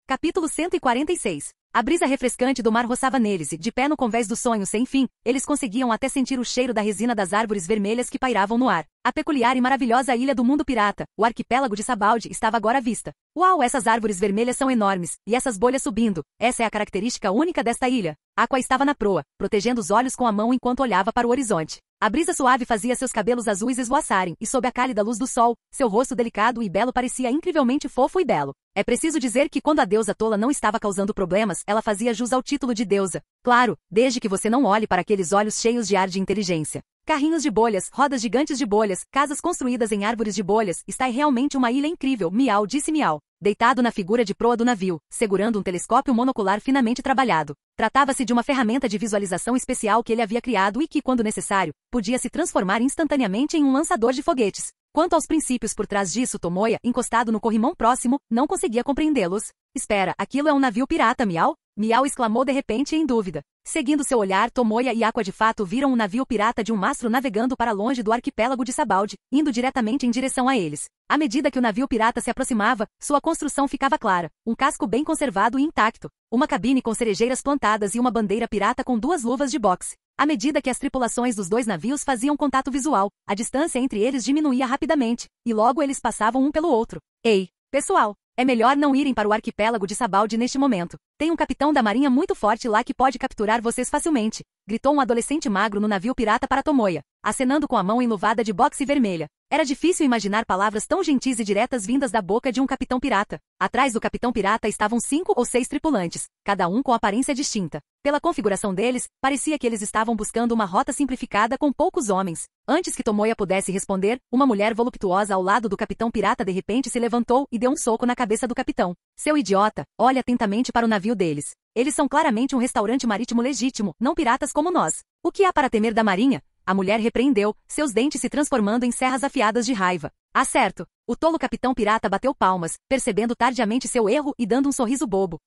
[SPEAKER 2] Capítulo 146. A brisa refrescante do mar roçava neles e, de pé no convés do sonho sem fim, eles conseguiam até sentir o cheiro da resina das árvores vermelhas que pairavam no ar. A peculiar e maravilhosa ilha do mundo pirata, o arquipélago de Sabaody, estava agora à vista. Uau, essas árvores vermelhas são enormes, e essas bolhas subindo. Essa é a característica única desta ilha. Aqua estava na proa, protegendo os olhos com a mão enquanto olhava para o horizonte. A brisa suave fazia seus cabelos azuis esvoaçarem, e sob a cálida luz do sol, seu rosto delicado e belo parecia incrivelmente fofo e belo. É preciso dizer que quando a deusa tola não estava causando problemas, ela fazia jus ao título de deusa. Claro, desde que você não olhe para aqueles olhos cheios de ar de inteligência. Carrinhos de bolhas, rodas gigantes de bolhas, casas construídas em árvores de bolhas, está realmente uma ilha incrível, Miau disse Miau. Deitado na figura de proa do navio, segurando um telescópio monocular finamente trabalhado. Tratava-se de uma ferramenta de visualização especial que ele havia criado e que, quando necessário, podia se transformar instantaneamente em um lançador de foguetes. Quanto aos princípios por trás disso, Tomoya, encostado no corrimão próximo, não conseguia compreendê-los. Espera, aquilo é um navio pirata, Miau? Miau exclamou de repente em dúvida. Seguindo seu olhar, Tomoya e Aqua de fato viram um navio pirata de um mastro navegando para longe do arquipélago de Sabaody, indo diretamente em direção a eles. À medida que o navio pirata se aproximava, sua construção ficava clara, um casco bem conservado e intacto, uma cabine com cerejeiras plantadas e uma bandeira pirata com 2 luvas de boxe. À medida que as tripulações dos dois navios faziam contato visual, a distância entre eles diminuía rapidamente, e logo eles passavam um pelo outro. Ei, pessoal! É melhor não irem para o arquipélago de Sabaldi neste momento. Tem um capitão da marinha muito forte lá que pode capturar vocês facilmente, gritou um adolescente magro no navio pirata para Tomoya, acenando com a mão enluvada de boxe vermelha. Era difícil imaginar palavras tão gentis e diretas vindas da boca de um capitão pirata. Atrás do capitão pirata estavam 5 ou 6 tripulantes, cada um com aparência distinta. Pela configuração deles, parecia que eles estavam buscando uma rota simplificada com poucos homens. Antes que Tomoya pudesse responder, uma mulher voluptuosa ao lado do capitão pirata de repente se levantou e deu um soco na cabeça do capitão. Seu idiota, olhe atentamente para o navio deles. Eles são claramente um restaurante marítimo legítimo, não piratas como nós. O que há para temer da marinha? A mulher repreendeu, seus dentes se transformando em serras afiadas de raiva. Ah, certo. O tolo capitão pirata bateu palmas, percebendo tardiamente seu erro e dando um sorriso bobo.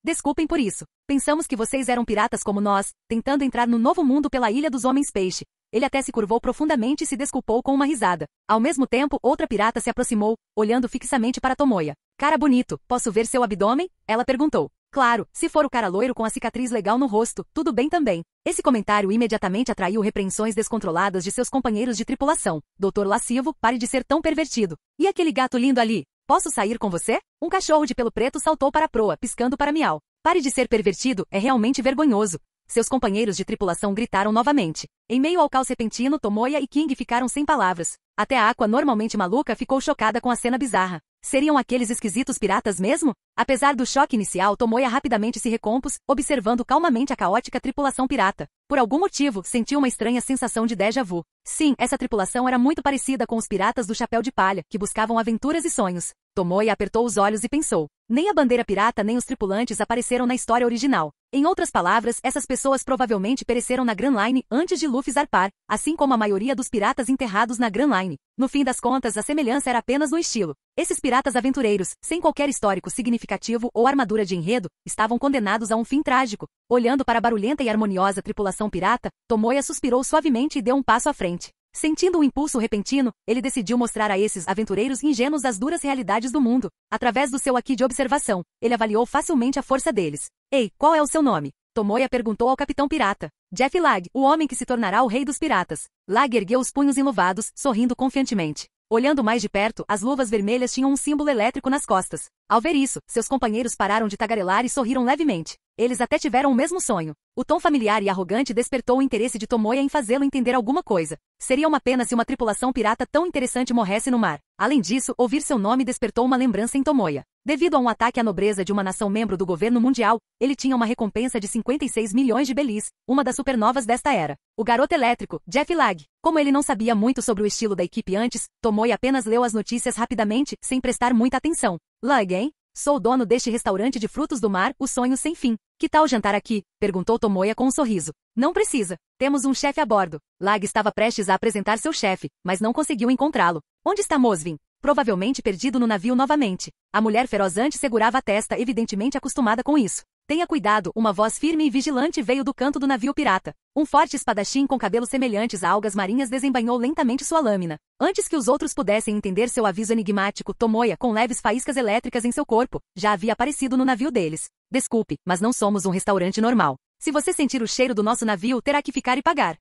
[SPEAKER 2] Desculpem por isso. Pensamos que vocês eram piratas como nós, tentando entrar no novo mundo pela Ilha dos Homens Peixe. Ele até se curvou profundamente e se desculpou com uma risada. Ao mesmo tempo, outra pirata se aproximou, olhando fixamente para Tomoya. Cara bonito, posso ver seu abdômen? Ela perguntou. Claro, se for o cara loiro com a cicatriz legal no rosto, tudo bem também. Esse comentário imediatamente atraiu repreensões descontroladas de seus companheiros de tripulação. Doutor lascivo, pare de ser tão pervertido. E aquele gato lindo ali? Posso sair com você? Um cachorro de pelo preto saltou para a proa, piscando para Miau. Pare de ser pervertido, é realmente vergonhoso. Seus companheiros de tripulação gritaram novamente. Em meio ao caos repentino, Tomoya e King ficaram sem palavras. Até a Aqua, normalmente maluca, ficou chocada com a cena bizarra. Seriam aqueles esquisitos piratas mesmo? Apesar do choque inicial, Tomoya rapidamente se recompôs, observando calmamente a caótica tripulação pirata. Por algum motivo, sentiu uma estranha sensação de déjà vu. Sim, essa tripulação era muito parecida com os piratas do chapéu de palha, que buscavam aventuras e sonhos. Tomoya apertou os olhos e pensou. Nem a bandeira pirata nem os tripulantes apareceram na história original. Em outras palavras, essas pessoas provavelmente pereceram na Grand Line antes de Luffy zarpar, assim como a maioria dos piratas enterrados na Grand Line. No fim das contas, a semelhança era apenas no estilo. Esses piratas aventureiros, sem qualquer histórico significativo ou armadura de enredo, estavam condenados a um fim trágico. Olhando para a barulhenta e harmoniosa tripulação pirata, Tomoya suspirou suavemente e deu um passo à frente. Sentindo um impulso repentino, ele decidiu mostrar a esses aventureiros ingênuos as duras realidades do mundo. Através do seu aqui de observação, ele avaliou facilmente a força deles. Ei, qual é o seu nome? Tomoya perguntou ao capitão pirata. Jeff Lag, o homem que se tornará o rei dos piratas. Lag ergueu os punhos enluvados, sorrindo confiantemente. Olhando mais de perto, as luvas vermelhas tinham um símbolo elétrico nas costas. Ao ver isso, seus companheiros pararam de tagarelar e sorriram levemente. Eles até tiveram o mesmo sonho. O tom familiar e arrogante despertou o interesse de Tomoya em fazê-lo entender alguma coisa. Seria uma pena se uma tripulação pirata tão interessante morresse no mar. Além disso, ouvir seu nome despertou uma lembrança em Tomoya. Devido a um ataque à nobreza de uma nação membro do governo mundial, ele tinha uma recompensa de 56 milhões de belis, uma das supernovas desta era. O garoto elétrico, Jeff Lag. Como ele não sabia muito sobre o estilo da equipe antes, Tomoya apenas leu as notícias rapidamente, sem prestar muita atenção. Lag, hein? Sou o dono deste restaurante de frutos do mar, o sonho sem fim. Que tal jantar aqui? Perguntou Tomoya com um sorriso. Não precisa. Temos um chefe a bordo. Lag estava prestes a apresentar seu chefe, mas não conseguiu encontrá-lo. Onde está Mosvin? Provavelmente perdido no navio novamente. A mulher ferozante segurava a testa, evidentemente acostumada com isso. Tenha cuidado, uma voz firme e vigilante veio do canto do navio pirata. Um forte espadachim com cabelos semelhantes a algas marinhas desembainhou lentamente sua lâmina. Antes que os outros pudessem entender seu aviso enigmático, Tomoya, com leves faíscas elétricas em seu corpo, já havia aparecido no navio deles. Desculpe, mas não somos um restaurante normal. Se você sentir o cheiro do nosso navio, terá que ficar e pagar.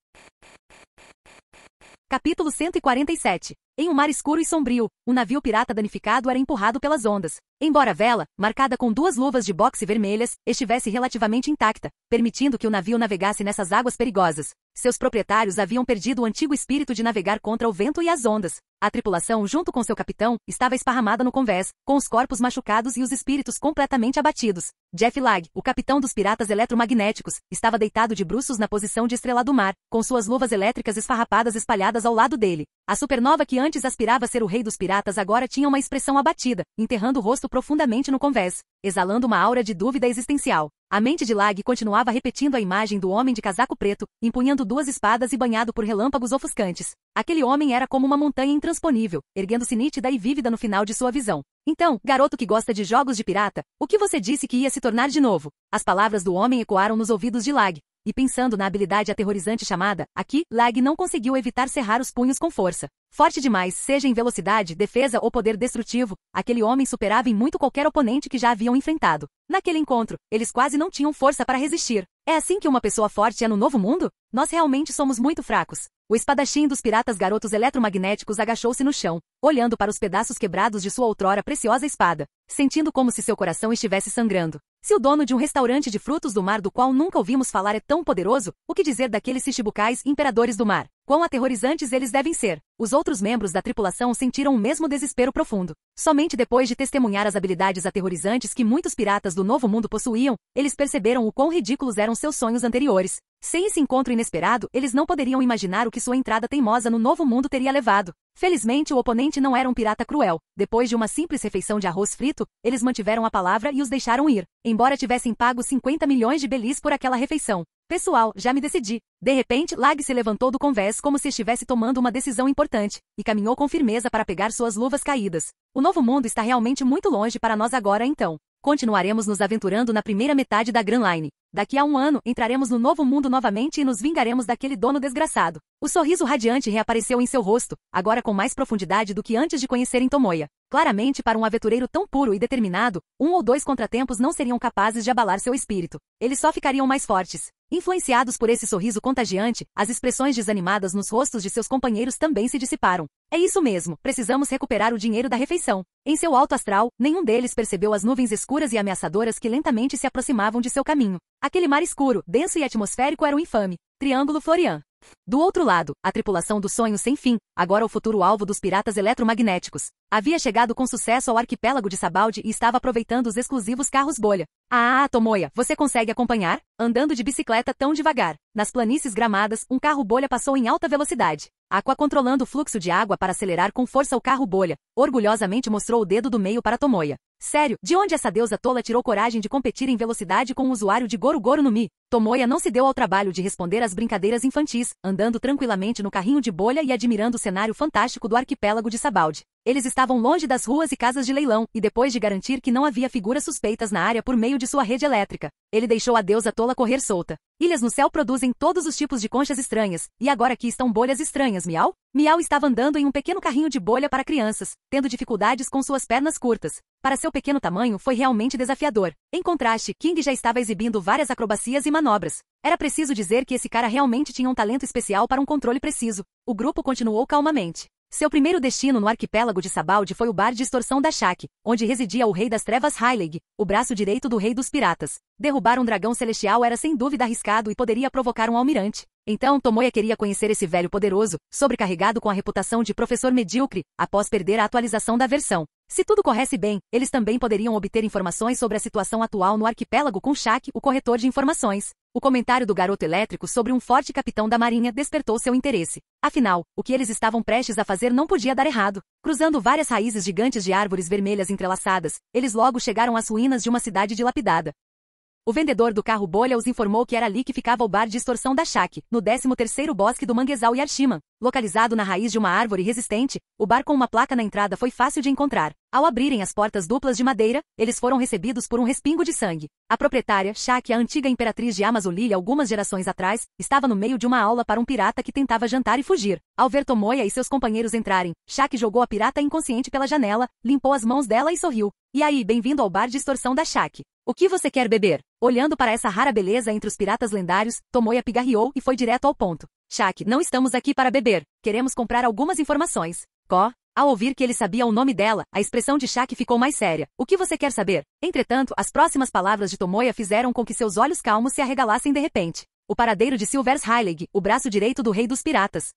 [SPEAKER 2] Capítulo 147. Em um mar escuro e sombrio, um navio pirata danificado era empurrado pelas ondas. Embora a vela, marcada com 2 luvas de boxe vermelhas, estivesse relativamente intacta, permitindo que o navio navegasse nessas águas perigosas. Seus proprietários haviam perdido o antigo espírito de navegar contra o vento e as ondas. A tripulação, junto com seu capitão, estava esparramada no convés, com os corpos machucados e os espíritos completamente abatidos. Jeff Lag, o capitão dos piratas eletromagnéticos, estava deitado de bruços na posição de estrela do mar, com suas luvas elétricas esfarrapadas espalhadas ao lado dele. A supernova que antes aspirava ser o rei dos piratas agora tinha uma expressão abatida, enterrando o rosto profundamente no convés, exalando uma aura de dúvida existencial. A mente de Lag continuava repetindo a imagem do homem de casaco preto, empunhando 2 espadas e banhado por relâmpagos ofuscantes. Aquele homem era como uma montanha intransponível, erguendo-se nítida e vívida no final de sua visão. Então, garoto que gosta de jogos de pirata, o que você disse que ia se tornar de novo? As palavras do homem ecoaram nos ouvidos de Lag. e pensando na habilidade aterrorizante chamada, aqui, Lag não conseguiu evitar cerrar os punhos com força. Forte demais, seja em velocidade, defesa ou poder destrutivo, aquele homem superava em muito qualquer oponente que já haviam enfrentado. Naquele encontro, eles quase não tinham força para resistir. É assim que uma pessoa forte é no Novo Mundo? Nós realmente somos muito fracos. O espadachim dos piratas garotos eletromagnéticos agachou-se no chão, olhando para os pedaços quebrados de sua outrora preciosa espada, sentindo como se seu coração estivesse sangrando. Se o dono de um restaurante de frutos do mar do qual nunca ouvimos falar é tão poderoso, o que dizer daqueles Shichibukais imperadores do mar? Quão aterrorizantes eles devem ser! Os outros membros da tripulação sentiram o mesmo desespero profundo. Somente depois de testemunhar as habilidades aterrorizantes que muitos piratas do Novo Mundo possuíam, eles perceberam o quão ridículos eram seus sonhos anteriores. Sem esse encontro inesperado, eles não poderiam imaginar o que sua entrada teimosa no Novo Mundo teria levado. Felizmente, o oponente não era um pirata cruel. Depois de uma simples refeição de arroz frito, eles mantiveram a palavra e os deixaram ir, embora tivessem pago 50 milhões de belis por aquela refeição. Pessoal, já me decidi. De repente, Lag se levantou do convés como se estivesse tomando uma decisão importante, e caminhou com firmeza para pegar suas luvas caídas. O Novo Mundo está realmente muito longe para nós agora então. Continuaremos nos aventurando na primeira metade da Grand Line. Daqui a um ano, entraremos no Novo Mundo novamente e nos vingaremos daquele dono desgraçado. O sorriso radiante reapareceu em seu rosto, agora com mais profundidade do que antes de conhecerem Tomoya. Claramente, para um aventureiro tão puro e determinado, 1 ou 2 contratempos não seriam capazes de abalar seu espírito. Eles só ficariam mais fortes. Influenciados por esse sorriso contagiante, as expressões desanimadas nos rostos de seus companheiros também se dissiparam. É isso mesmo, precisamos recuperar o dinheiro da refeição. Em seu alto astral, nenhum deles percebeu as nuvens escuras e ameaçadoras que lentamente se aproximavam de seu caminho. Aquele mar escuro, denso e atmosférico era o infame Triângulo Florian. Do outro lado, a tripulação do sonho sem fim, agora o futuro alvo dos piratas eletromagnéticos, havia chegado com sucesso ao arquipélago de Sabaldi e estava aproveitando os exclusivos carros bolha. Tomoya, você consegue acompanhar? Andando de bicicleta tão devagar. Nas planícies gramadas, um carro bolha passou em alta velocidade. Aqua, controlando o fluxo de água para acelerar com força o carro bolha, orgulhosamente mostrou o dedo do meio para Tomoya. Sério, de onde essa deusa tola tirou coragem de competir em velocidade com um usuário de Goru Goru no Mi? Tomoya não se deu ao trabalho de responder às brincadeiras infantis, andando tranquilamente no carrinho de bolha e admirando o cenário fantástico do arquipélago de Sabaldi. Eles estavam longe das ruas e casas de leilão, e depois de garantir que não havia figuras suspeitas na área por meio de sua rede elétrica, ele deixou a deusa tola correr solta. Ilhas no céu produzem todos os tipos de conchas estranhas, e agora aqui estão bolhas estranhas, Miau? Miau estava andando em um pequeno carrinho de bolha para crianças, tendo dificuldades com suas pernas curtas. Para seu pequeno tamanho, foi realmente desafiador. Em contraste, King já estava exibindo várias acrobacias e manobras. Era preciso dizer que esse cara realmente tinha um talento especial para um controle preciso. O grupo continuou calmamente. Seu primeiro destino no arquipélago de Sabaldi foi o bar de extorsão da Shaq, onde residia o rei das trevas Hyleg, o braço direito do rei dos piratas. Derrubar um dragão celestial era sem dúvida arriscado e poderia provocar um almirante. Então Tomoya queria conhecer esse velho poderoso, sobrecarregado com a reputação de professor medíocre, após perder a atualização da versão. Se tudo corresse bem, eles também poderiam obter informações sobre a situação atual no arquipélago com Shaq, o corretor de informações. O comentário do garoto elétrico sobre um forte capitão da marinha despertou seu interesse. Afinal, o que eles estavam prestes a fazer não podia dar errado. Cruzando várias raízes gigantes de árvores vermelhas entrelaçadas, eles logo chegaram às ruínas de uma cidade dilapidada. O vendedor do carro bolha os informou que era ali que ficava o bar de extorsão da Shaq, no 13º bosque do manguezal Yarshiman. Localizado na raiz de uma árvore resistente, o bar com uma placa na entrada foi fácil de encontrar. Ao abrirem as portas duplas de madeira, eles foram recebidos por um respingo de sangue. A proprietária, Shaq, a antiga imperatriz de Amazolia algumas gerações atrás, estava no meio de uma aula para um pirata que tentava jantar e fugir. Ao ver Tomoya e seus companheiros entrarem, Shaq jogou a pirata inconsciente pela janela, limpou as mãos dela e sorriu. E aí, bem-vindo ao bar de extorsão da Shaq. O que você quer beber? Olhando para essa rara beleza entre os piratas lendários, Tomoya pigarreou e foi direto ao ponto. Shaq, não estamos aqui para beber. Queremos comprar algumas informações. Ao ouvir que ele sabia o nome dela, a expressão de Shaq ficou mais séria. O que você quer saber? Entretanto, as próximas palavras de Tomoya fizeram com que seus olhos calmos se arregalassem de repente. O paradeiro de Silvers Hyleg, o braço direito do rei dos piratas.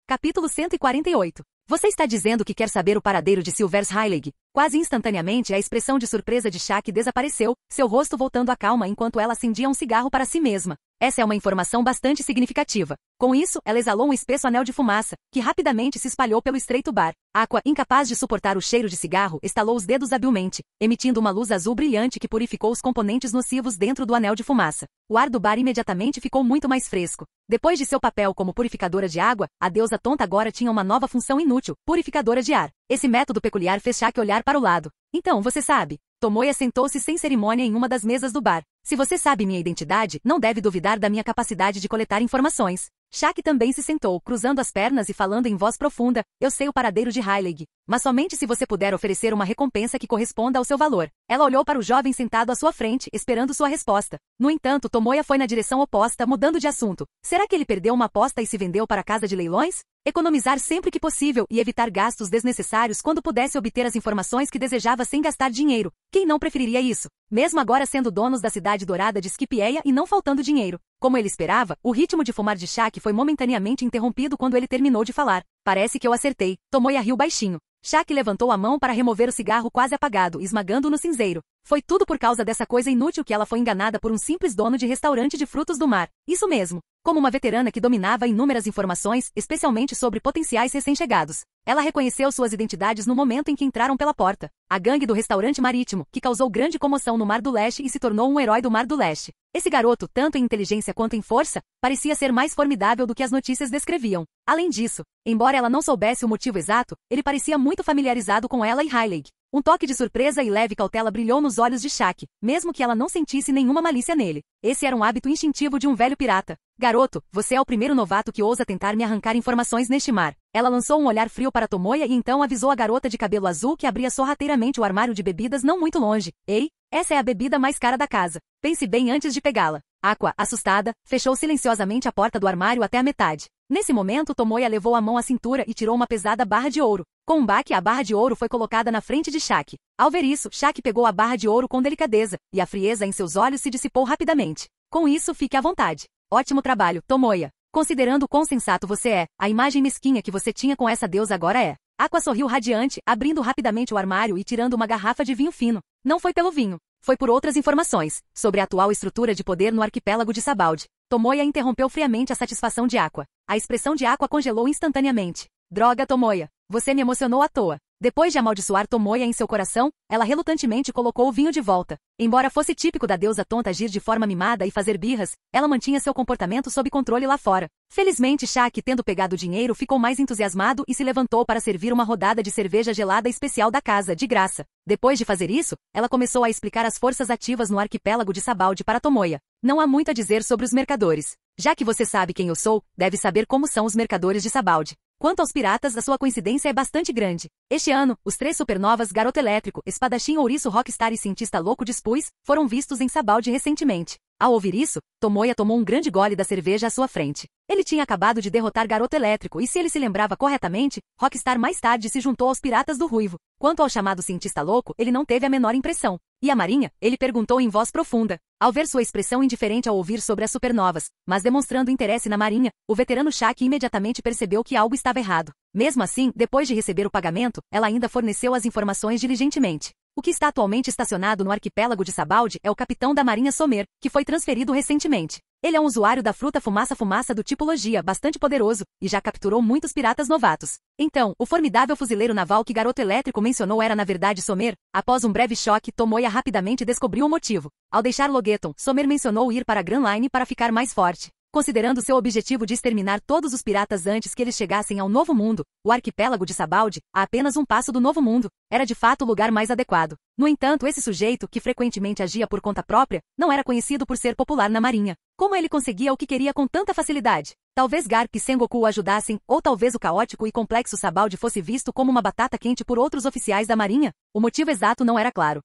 [SPEAKER 2] Capítulo 148. Você está dizendo que quer saber o paradeiro de Silvers Hyleg? Quase instantaneamente a expressão de surpresa de Shaq desapareceu, seu rosto voltando à calma enquanto ela acendia um cigarro para si mesma. Essa é uma informação bastante significativa. Com isso, ela exalou um espesso anel de fumaça, que rapidamente se espalhou pelo estreito bar. Aqua, incapaz de suportar o cheiro de cigarro, estalou os dedos habilmente, emitindo uma luz azul brilhante que purificou os componentes nocivos dentro do anel de fumaça. O ar do bar imediatamente ficou muito mais fresco. Depois de seu papel como purificadora de água, a deusa tonta agora tinha uma nova função inútil, purificadora de ar. Esse método peculiar fez Shaq olhar para o lado. Então, você sabe. Tomoya sentou-se sem cerimônia em uma das mesas do bar. Se você sabe minha identidade, não deve duvidar da minha capacidade de coletar informações. Shaki também se sentou, cruzando as pernas e falando em voz profunda, eu sei o paradeiro de Heilig, mas somente se você puder oferecer uma recompensa que corresponda ao seu valor. Ela olhou para o jovem sentado à sua frente, esperando sua resposta. No entanto, Tomoya foi na direção oposta, mudando de assunto. Será que ele perdeu uma aposta e se vendeu para a casa de leilões? Economizar sempre que possível e evitar gastos desnecessários quando pudesse obter as informações que desejava sem gastar dinheiro. Quem não preferiria isso? Mesmo agora sendo donos da cidade dourada de Skipieia e não faltando dinheiro. Como ele esperava, o ritmo de fumar de Shaki foi momentaneamente interrompido quando ele terminou de falar. Parece que eu acertei. Tomoya riu baixinho. Shaki levantou a mão para remover o cigarro quase apagado, esmagando-o no cinzeiro. Foi tudo por causa dessa coisa inútil que ela foi enganada por um simples dono de restaurante de frutos do mar. Isso mesmo. Como uma veterana que dominava inúmeras informações, especialmente sobre potenciais recém-chegados. Ela reconheceu suas identidades no momento em que entraram pela porta. A gangue do restaurante marítimo, que causou grande comoção no Mar do Leste e se tornou um herói do Mar do Leste. Esse garoto, tanto em inteligência quanto em força, parecia ser mais formidável do que as notícias descreviam. Além disso, embora ela não soubesse o motivo exato, ele parecia muito familiarizado com ela e Heilig. Um toque de surpresa e leve cautela brilhou nos olhos de Shaki, mesmo que ela não sentisse nenhuma malícia nele. Esse era um hábito instintivo de um velho pirata. Garoto, você é o primeiro novato que ousa tentar me arrancar informações neste mar. Ela lançou um olhar frio para Tomoya e então avisou a garota de cabelo azul que abria sorrateiramente o armário de bebidas não muito longe. Ei, essa é a bebida mais cara da casa. Pense bem antes de pegá-la. Aqua, assustada, fechou silenciosamente a porta do armário até a metade. Nesse momento, Tomoya levou a mão à cintura e tirou uma pesada barra de ouro. Com um baque, a barra de ouro foi colocada na frente de Shaki. Ao ver isso, Shaki pegou a barra de ouro com delicadeza, e a frieza em seus olhos se dissipou rapidamente. Com isso, fique à vontade. Ótimo trabalho, Tomoya. Considerando quão sensato você é, a imagem mesquinha que você tinha com essa deusa agora é. Aqua sorriu radiante, abrindo rapidamente o armário e tirando uma garrafa de vinho fino. Não foi pelo vinho. Foi por outras informações, sobre a atual estrutura de poder no arquipélago de Sabaldi. Tomoya interrompeu friamente a satisfação de Aqua. A expressão de Aqua congelou instantaneamente. Droga, Tomoya. Você me emocionou à toa. Depois de amaldiçoar Tomoya em seu coração, ela relutantemente colocou o vinho de volta. Embora fosse típico da deusa tonta agir de forma mimada e fazer birras, ela mantinha seu comportamento sob controle lá fora. Felizmente, Shaki, tendo pegado o dinheiro, ficou mais entusiasmado e se levantou para servir uma rodada de cerveja gelada especial da casa, de graça. Depois de fazer isso, ela começou a explicar as forças ativas no arquipélago de Sabaldi para Tomoya. Não há muito a dizer sobre os mercadores. Já que você sabe quem eu sou, deve saber como são os mercadores de Sabaldi. Quanto aos piratas, a sua coincidência é bastante grande. Este ano, os 3 supernovas Garoto Elétrico, Espadachim Ouriço Rockstar e Cientista Louco de Spuz foram vistos em Sabaldi recentemente. Ao ouvir isso, Tomoya tomou um grande gole da cerveja à sua frente. Ele tinha acabado de derrotar Garoto Elétrico e se ele se lembrava corretamente, Rockstar mais tarde se juntou aos Piratas do Ruivo. Quanto ao chamado Cientista Louco, ele não teve a menor impressão. E a Marinha? Ele perguntou em voz profunda. Ao ver sua expressão indiferente ao ouvir sobre as supernovas, mas demonstrando interesse na Marinha, o veterano Shaki imediatamente percebeu que algo estava errado. Mesmo assim, depois de receber o pagamento, ela ainda forneceu as informações diligentemente. O que está atualmente estacionado no arquipélago de Sabaldi é o capitão da Marinha Somer, que foi transferido recentemente. Ele é um usuário da fruta fumaça do tipo Logia, bastante poderoso, e já capturou muitos piratas novatos. Então, o formidável fuzileiro naval que Garoto Elétrico mencionou era na verdade Somer? Após um breve choque, Tomoya rapidamente descobriu o motivo. Ao deixar Logeton, Somer mencionou ir para a Grand Line para ficar mais forte. Considerando seu objetivo de exterminar todos os piratas antes que eles chegassem ao Novo Mundo, o arquipélago de Sabaldi, a apenas um passo do Novo Mundo, era de fato o lugar mais adequado. No entanto, esse sujeito, que frequentemente agia por conta própria, não era conhecido por ser popular na Marinha. Como ele conseguia o que queria com tanta facilidade? Talvez Garp e Sengoku o ajudassem, ou talvez o caótico e complexo Sabaldi fosse visto como uma batata quente por outros oficiais da Marinha? O motivo exato não era claro.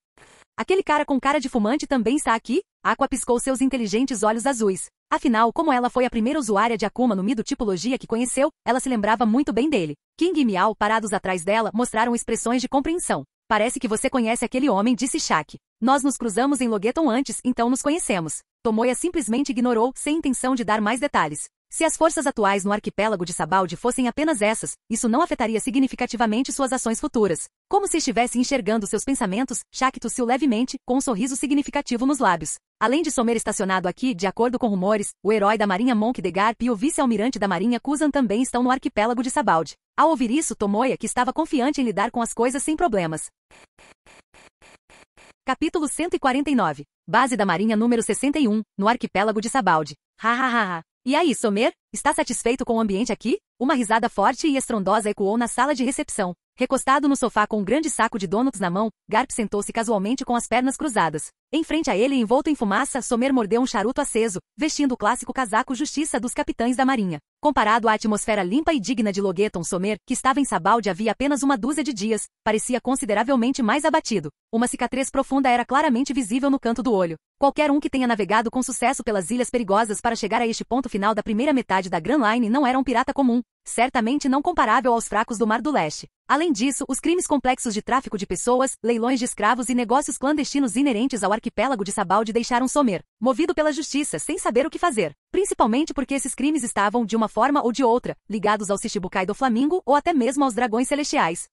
[SPEAKER 2] Aquele cara com cara de fumante também está aqui? Aqua piscou seus inteligentes olhos azuis. Afinal, como ela foi a primeira usuária de Akuma no Mi do tipo Logia que conheceu, ela se lembrava muito bem dele. King e Miao, parados atrás dela, mostraram expressões de compreensão. Parece que você conhece aquele homem, disse Shaki. Nós nos cruzamos em Logeton antes, então nos conhecemos. Tomoya simplesmente ignorou, sem intenção de dar mais detalhes. Se as forças atuais no arquipélago de Sabaldi fossem apenas essas, isso não afetaria significativamente suas ações futuras. Como se estivesse enxergando seus pensamentos, Shaki tossiu levemente, com um sorriso significativo nos lábios. Além de Somer estacionado aqui, de acordo com rumores, o herói da Marinha Monk de Garp e o vice-almirante da Marinha Kuzan também estão no arquipélago de Sabaldi. Ao ouvir isso, Tomoya, que estava confiante em lidar com as coisas sem problemas. Capítulo 149. Base da Marinha número 61, no arquipélago de Sabaldi. Hahaha. E aí, Somer? Está satisfeito com o ambiente aqui? Uma risada forte e estrondosa ecoou na sala de recepção. Recostado no sofá com um grande saco de donuts na mão, Garp sentou-se casualmente com as pernas cruzadas. Em frente a ele, envolto em fumaça, Sommer mordeu um charuto aceso, vestindo o clássico casaco Justiça dos Capitães da Marinha. Comparado à atmosfera limpa e digna de Logueton, Sommer, que estava em Sabaldi havia apenas uma dúzia de dias, parecia consideravelmente mais abatido. Uma cicatriz profunda era claramente visível no canto do olho. Qualquer um que tenha navegado com sucesso pelas Ilhas Perigosas para chegar a este ponto final da primeira metade da Grand Line não era um pirata comum, certamente não comparável aos fracos do Mar do Leste. Além disso, os crimes complexos de tráfico de pessoas, leilões de escravos e negócios clandestinos inerentes ao arquipélago de Sabaldi deixaram Sommer, movido pela justiça, sem saber o que fazer. Principalmente porque esses crimes estavam, de uma forma ou de outra, ligados ao Shichibukai do Flamingo ou até mesmo aos Dragões Celestiais.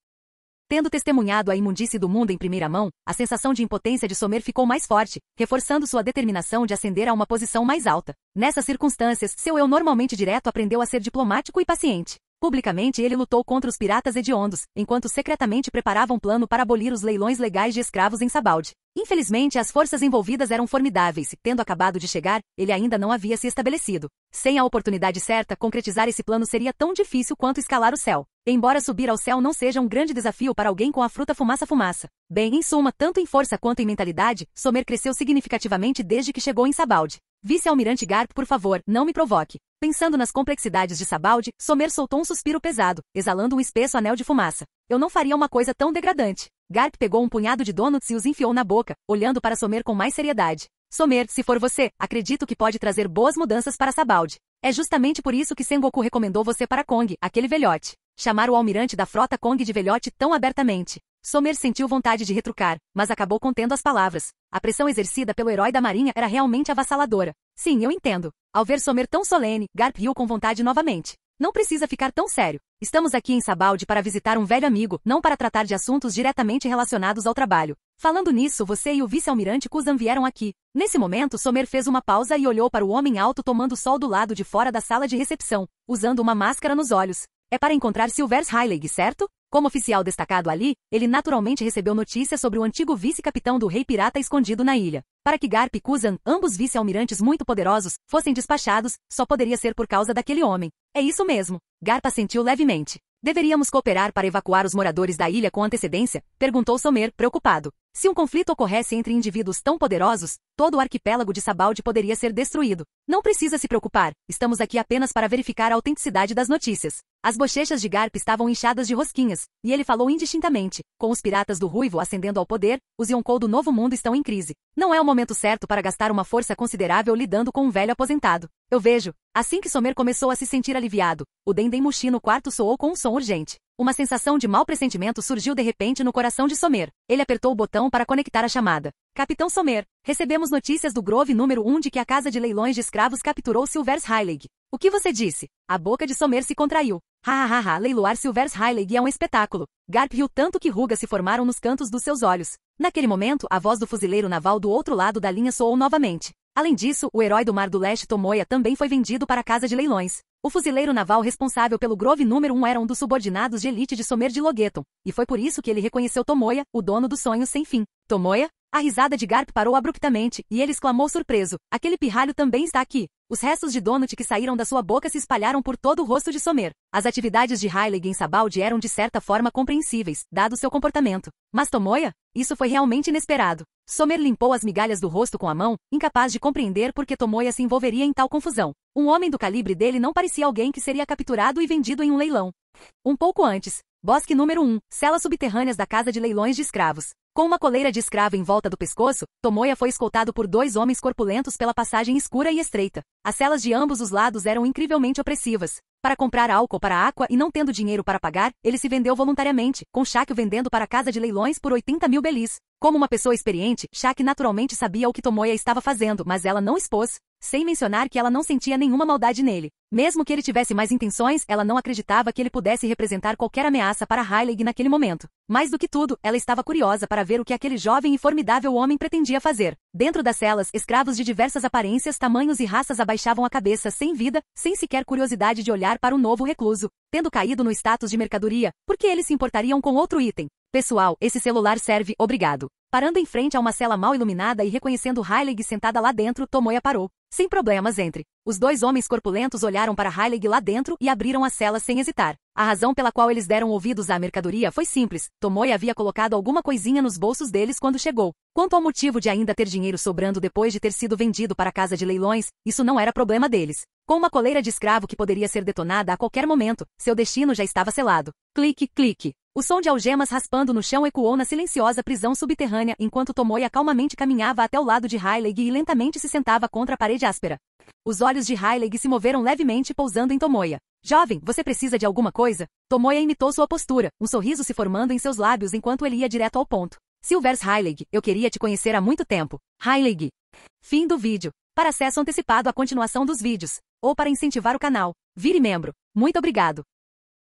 [SPEAKER 2] Tendo testemunhado a imundície do mundo em primeira mão, a sensação de impotência de Sommer ficou mais forte, reforçando sua determinação de ascender a uma posição mais alta. Nessas circunstâncias, seu eu normalmente direto aprendeu a ser diplomático e paciente. Publicamente ele lutou contra os piratas hediondos, enquanto secretamente preparava um plano para abolir os leilões legais de escravos em Sabaldi. Infelizmente, as forças envolvidas eram formidáveis e, tendo acabado de chegar, ele ainda não havia se estabelecido. Sem a oportunidade certa, concretizar esse plano seria tão difícil quanto escalar o céu. Embora subir ao céu não seja um grande desafio para alguém com a fruta fumaça. Bem, em suma, tanto em força quanto em mentalidade, Sommer cresceu significativamente desde que chegou em Sabaldi. Vice-almirante Garp, por favor, não me provoque. Pensando nas complexidades de Sabaldi, Sommer soltou um suspiro pesado, exalando um espesso anel de fumaça. Eu não faria uma coisa tão degradante. Garp pegou um punhado de donuts e os enfiou na boca, olhando para Sommer com mais seriedade. Sommer, se for você, acredito que pode trazer boas mudanças para Sabaldi. É justamente por isso que Sengoku recomendou você para Kong, aquele velhote. Chamar o almirante da frota Kong de velhote tão abertamente. Sommer sentiu vontade de retrucar, mas acabou contendo as palavras. A pressão exercida pelo herói da marinha era realmente avassaladora. Sim, eu entendo. Ao ver Sommer tão solene, Garp riu com vontade novamente. Não precisa ficar tão sério. Estamos aqui em Sabaldi para visitar um velho amigo, não para tratar de assuntos diretamente relacionados ao trabalho. Falando nisso, você e o vice-almirante Kuzan vieram aqui. Nesse momento, Sommer fez uma pausa e olhou para o homem alto tomando sol do lado de fora da sala de recepção, usando uma máscara nos olhos. É para encontrar Silvers Heilig, certo? Como oficial destacado ali, ele naturalmente recebeu notícias sobre o antigo vice-capitão do rei pirata escondido na ilha. Para que Garp e Kuzan, ambos vice-almirantes muito poderosos, fossem despachados, só poderia ser por causa daquele homem. É isso mesmo. Garp assentiu levemente. Deveríamos cooperar para evacuar os moradores da ilha com antecedência? Perguntou Sommer, preocupado. Se um conflito ocorresse entre indivíduos tão poderosos, todo o arquipélago de Sabaldi poderia ser destruído. Não precisa se preocupar, estamos aqui apenas para verificar a autenticidade das notícias. As bochechas de Garp estavam inchadas de rosquinhas, e ele falou indistintamente. Com os piratas do Ruivo ascendendo ao poder, os Yonkou do Novo Mundo estão em crise. Não é o momento certo para gastar uma força considerável lidando com um velho aposentado. Eu vejo. Assim que Sommer começou a se sentir aliviado, o Dendemushi no quarto soou com um som urgente. Uma sensação de mau pressentimento surgiu de repente no coração de Sommer. Ele apertou o botão para conectar a chamada. Capitão Sommer, recebemos notícias do Grove número 1 de que a casa de leilões de escravos capturou Silvers Heilig. O que você disse? A boca de Sommer se contraiu. Leiloar Silvers Heilig é um espetáculo. Garp riu tanto que rugas se formaram nos cantos dos seus olhos. Naquele momento, a voz do fuzileiro naval do outro lado da linha soou novamente. Além disso, o herói do Mar do Leste Tomoya também foi vendido para a casa de leilões. O fuzileiro naval responsável pelo Grove número 1 era um dos subordinados de elite de Sommer de Logueton, e foi por isso que ele reconheceu Tomoya, o dono dos sonhos sem fim. Tomoya? A risada de Garp parou abruptamente, e ele exclamou surpreso. Aquele pirralho também está aqui. Os restos de donut que saíram da sua boca se espalharam por todo o rosto de Sommer. As atividades de Heilig em Sabaldi eram de certa forma compreensíveis, dado seu comportamento. Mas Tomoya? Isso foi realmente inesperado. Sommer limpou as migalhas do rosto com a mão, incapaz de compreender por que Tomoya se envolveria em tal confusão. Um homem do calibre dele não parecia alguém que seria capturado e vendido em um leilão. Um pouco antes. Bosque número 1, celas subterrâneas da casa de leilões de escravos. Com uma coleira de escravo em volta do pescoço, Tomoya foi escoltado por 2 homens corpulentos pela passagem escura e estreita. As celas de ambos os lados eram incrivelmente opressivas. Para comprar álcool para a Aqua e não tendo dinheiro para pagar, ele se vendeu voluntariamente, com Shaq o vendendo para a casa de leilões por 80.000 belis. Como uma pessoa experiente, Shaq naturalmente sabia o que Tomoya estava fazendo, mas ela não expôs, sem mencionar que ela não sentia nenhuma maldade nele. Mesmo que ele tivesse mais intenções, ela não acreditava que ele pudesse representar qualquer ameaça para Heilig naquele momento. Mais do que tudo, ela estava curiosa para ver o que aquele jovem e formidável homem pretendia fazer. Dentro das celas, escravos de diversas aparências, tamanhos e raças abaixavam a cabeça sem vida, sem sequer curiosidade de olhar para o novo recluso. Tendo caído no status de mercadoria, por que eles se importariam com outro item? Pessoal, esse celular serve, obrigado. Parando em frente a uma cela mal iluminada e reconhecendo Heilig sentada lá dentro, Tomoya parou. Sem problemas entre. Os dois homens corpulentos olharam para Heilig lá dentro e abriram a cela sem hesitar. A razão pela qual eles deram ouvidos à mercadoria foi simples. Tomoya havia colocado alguma coisinha nos bolsos deles quando chegou. Quanto ao motivo de ainda ter dinheiro sobrando depois de ter sido vendido para a casa de leilões, isso não era problema deles. Com uma coleira de escravo que poderia ser detonada a qualquer momento, seu destino já estava selado. Clique, clique. O som de algemas raspando no chão ecoou na silenciosa prisão subterrânea enquanto Tomoya calmamente caminhava até o lado de Heilig e lentamente se sentava contra a parede áspera. Os olhos de Heilig se moveram levemente pousando em Tomoya. Jovem, você precisa de alguma coisa? Tomoya imitou sua postura, um sorriso se formando em seus lábios enquanto ele ia direto ao ponto. Silvers Heilig, eu queria te conhecer há muito tempo. Heilig. Fim do vídeo. Para acesso antecipado à continuação dos vídeos, ou para incentivar o canal, vire membro. Muito obrigado.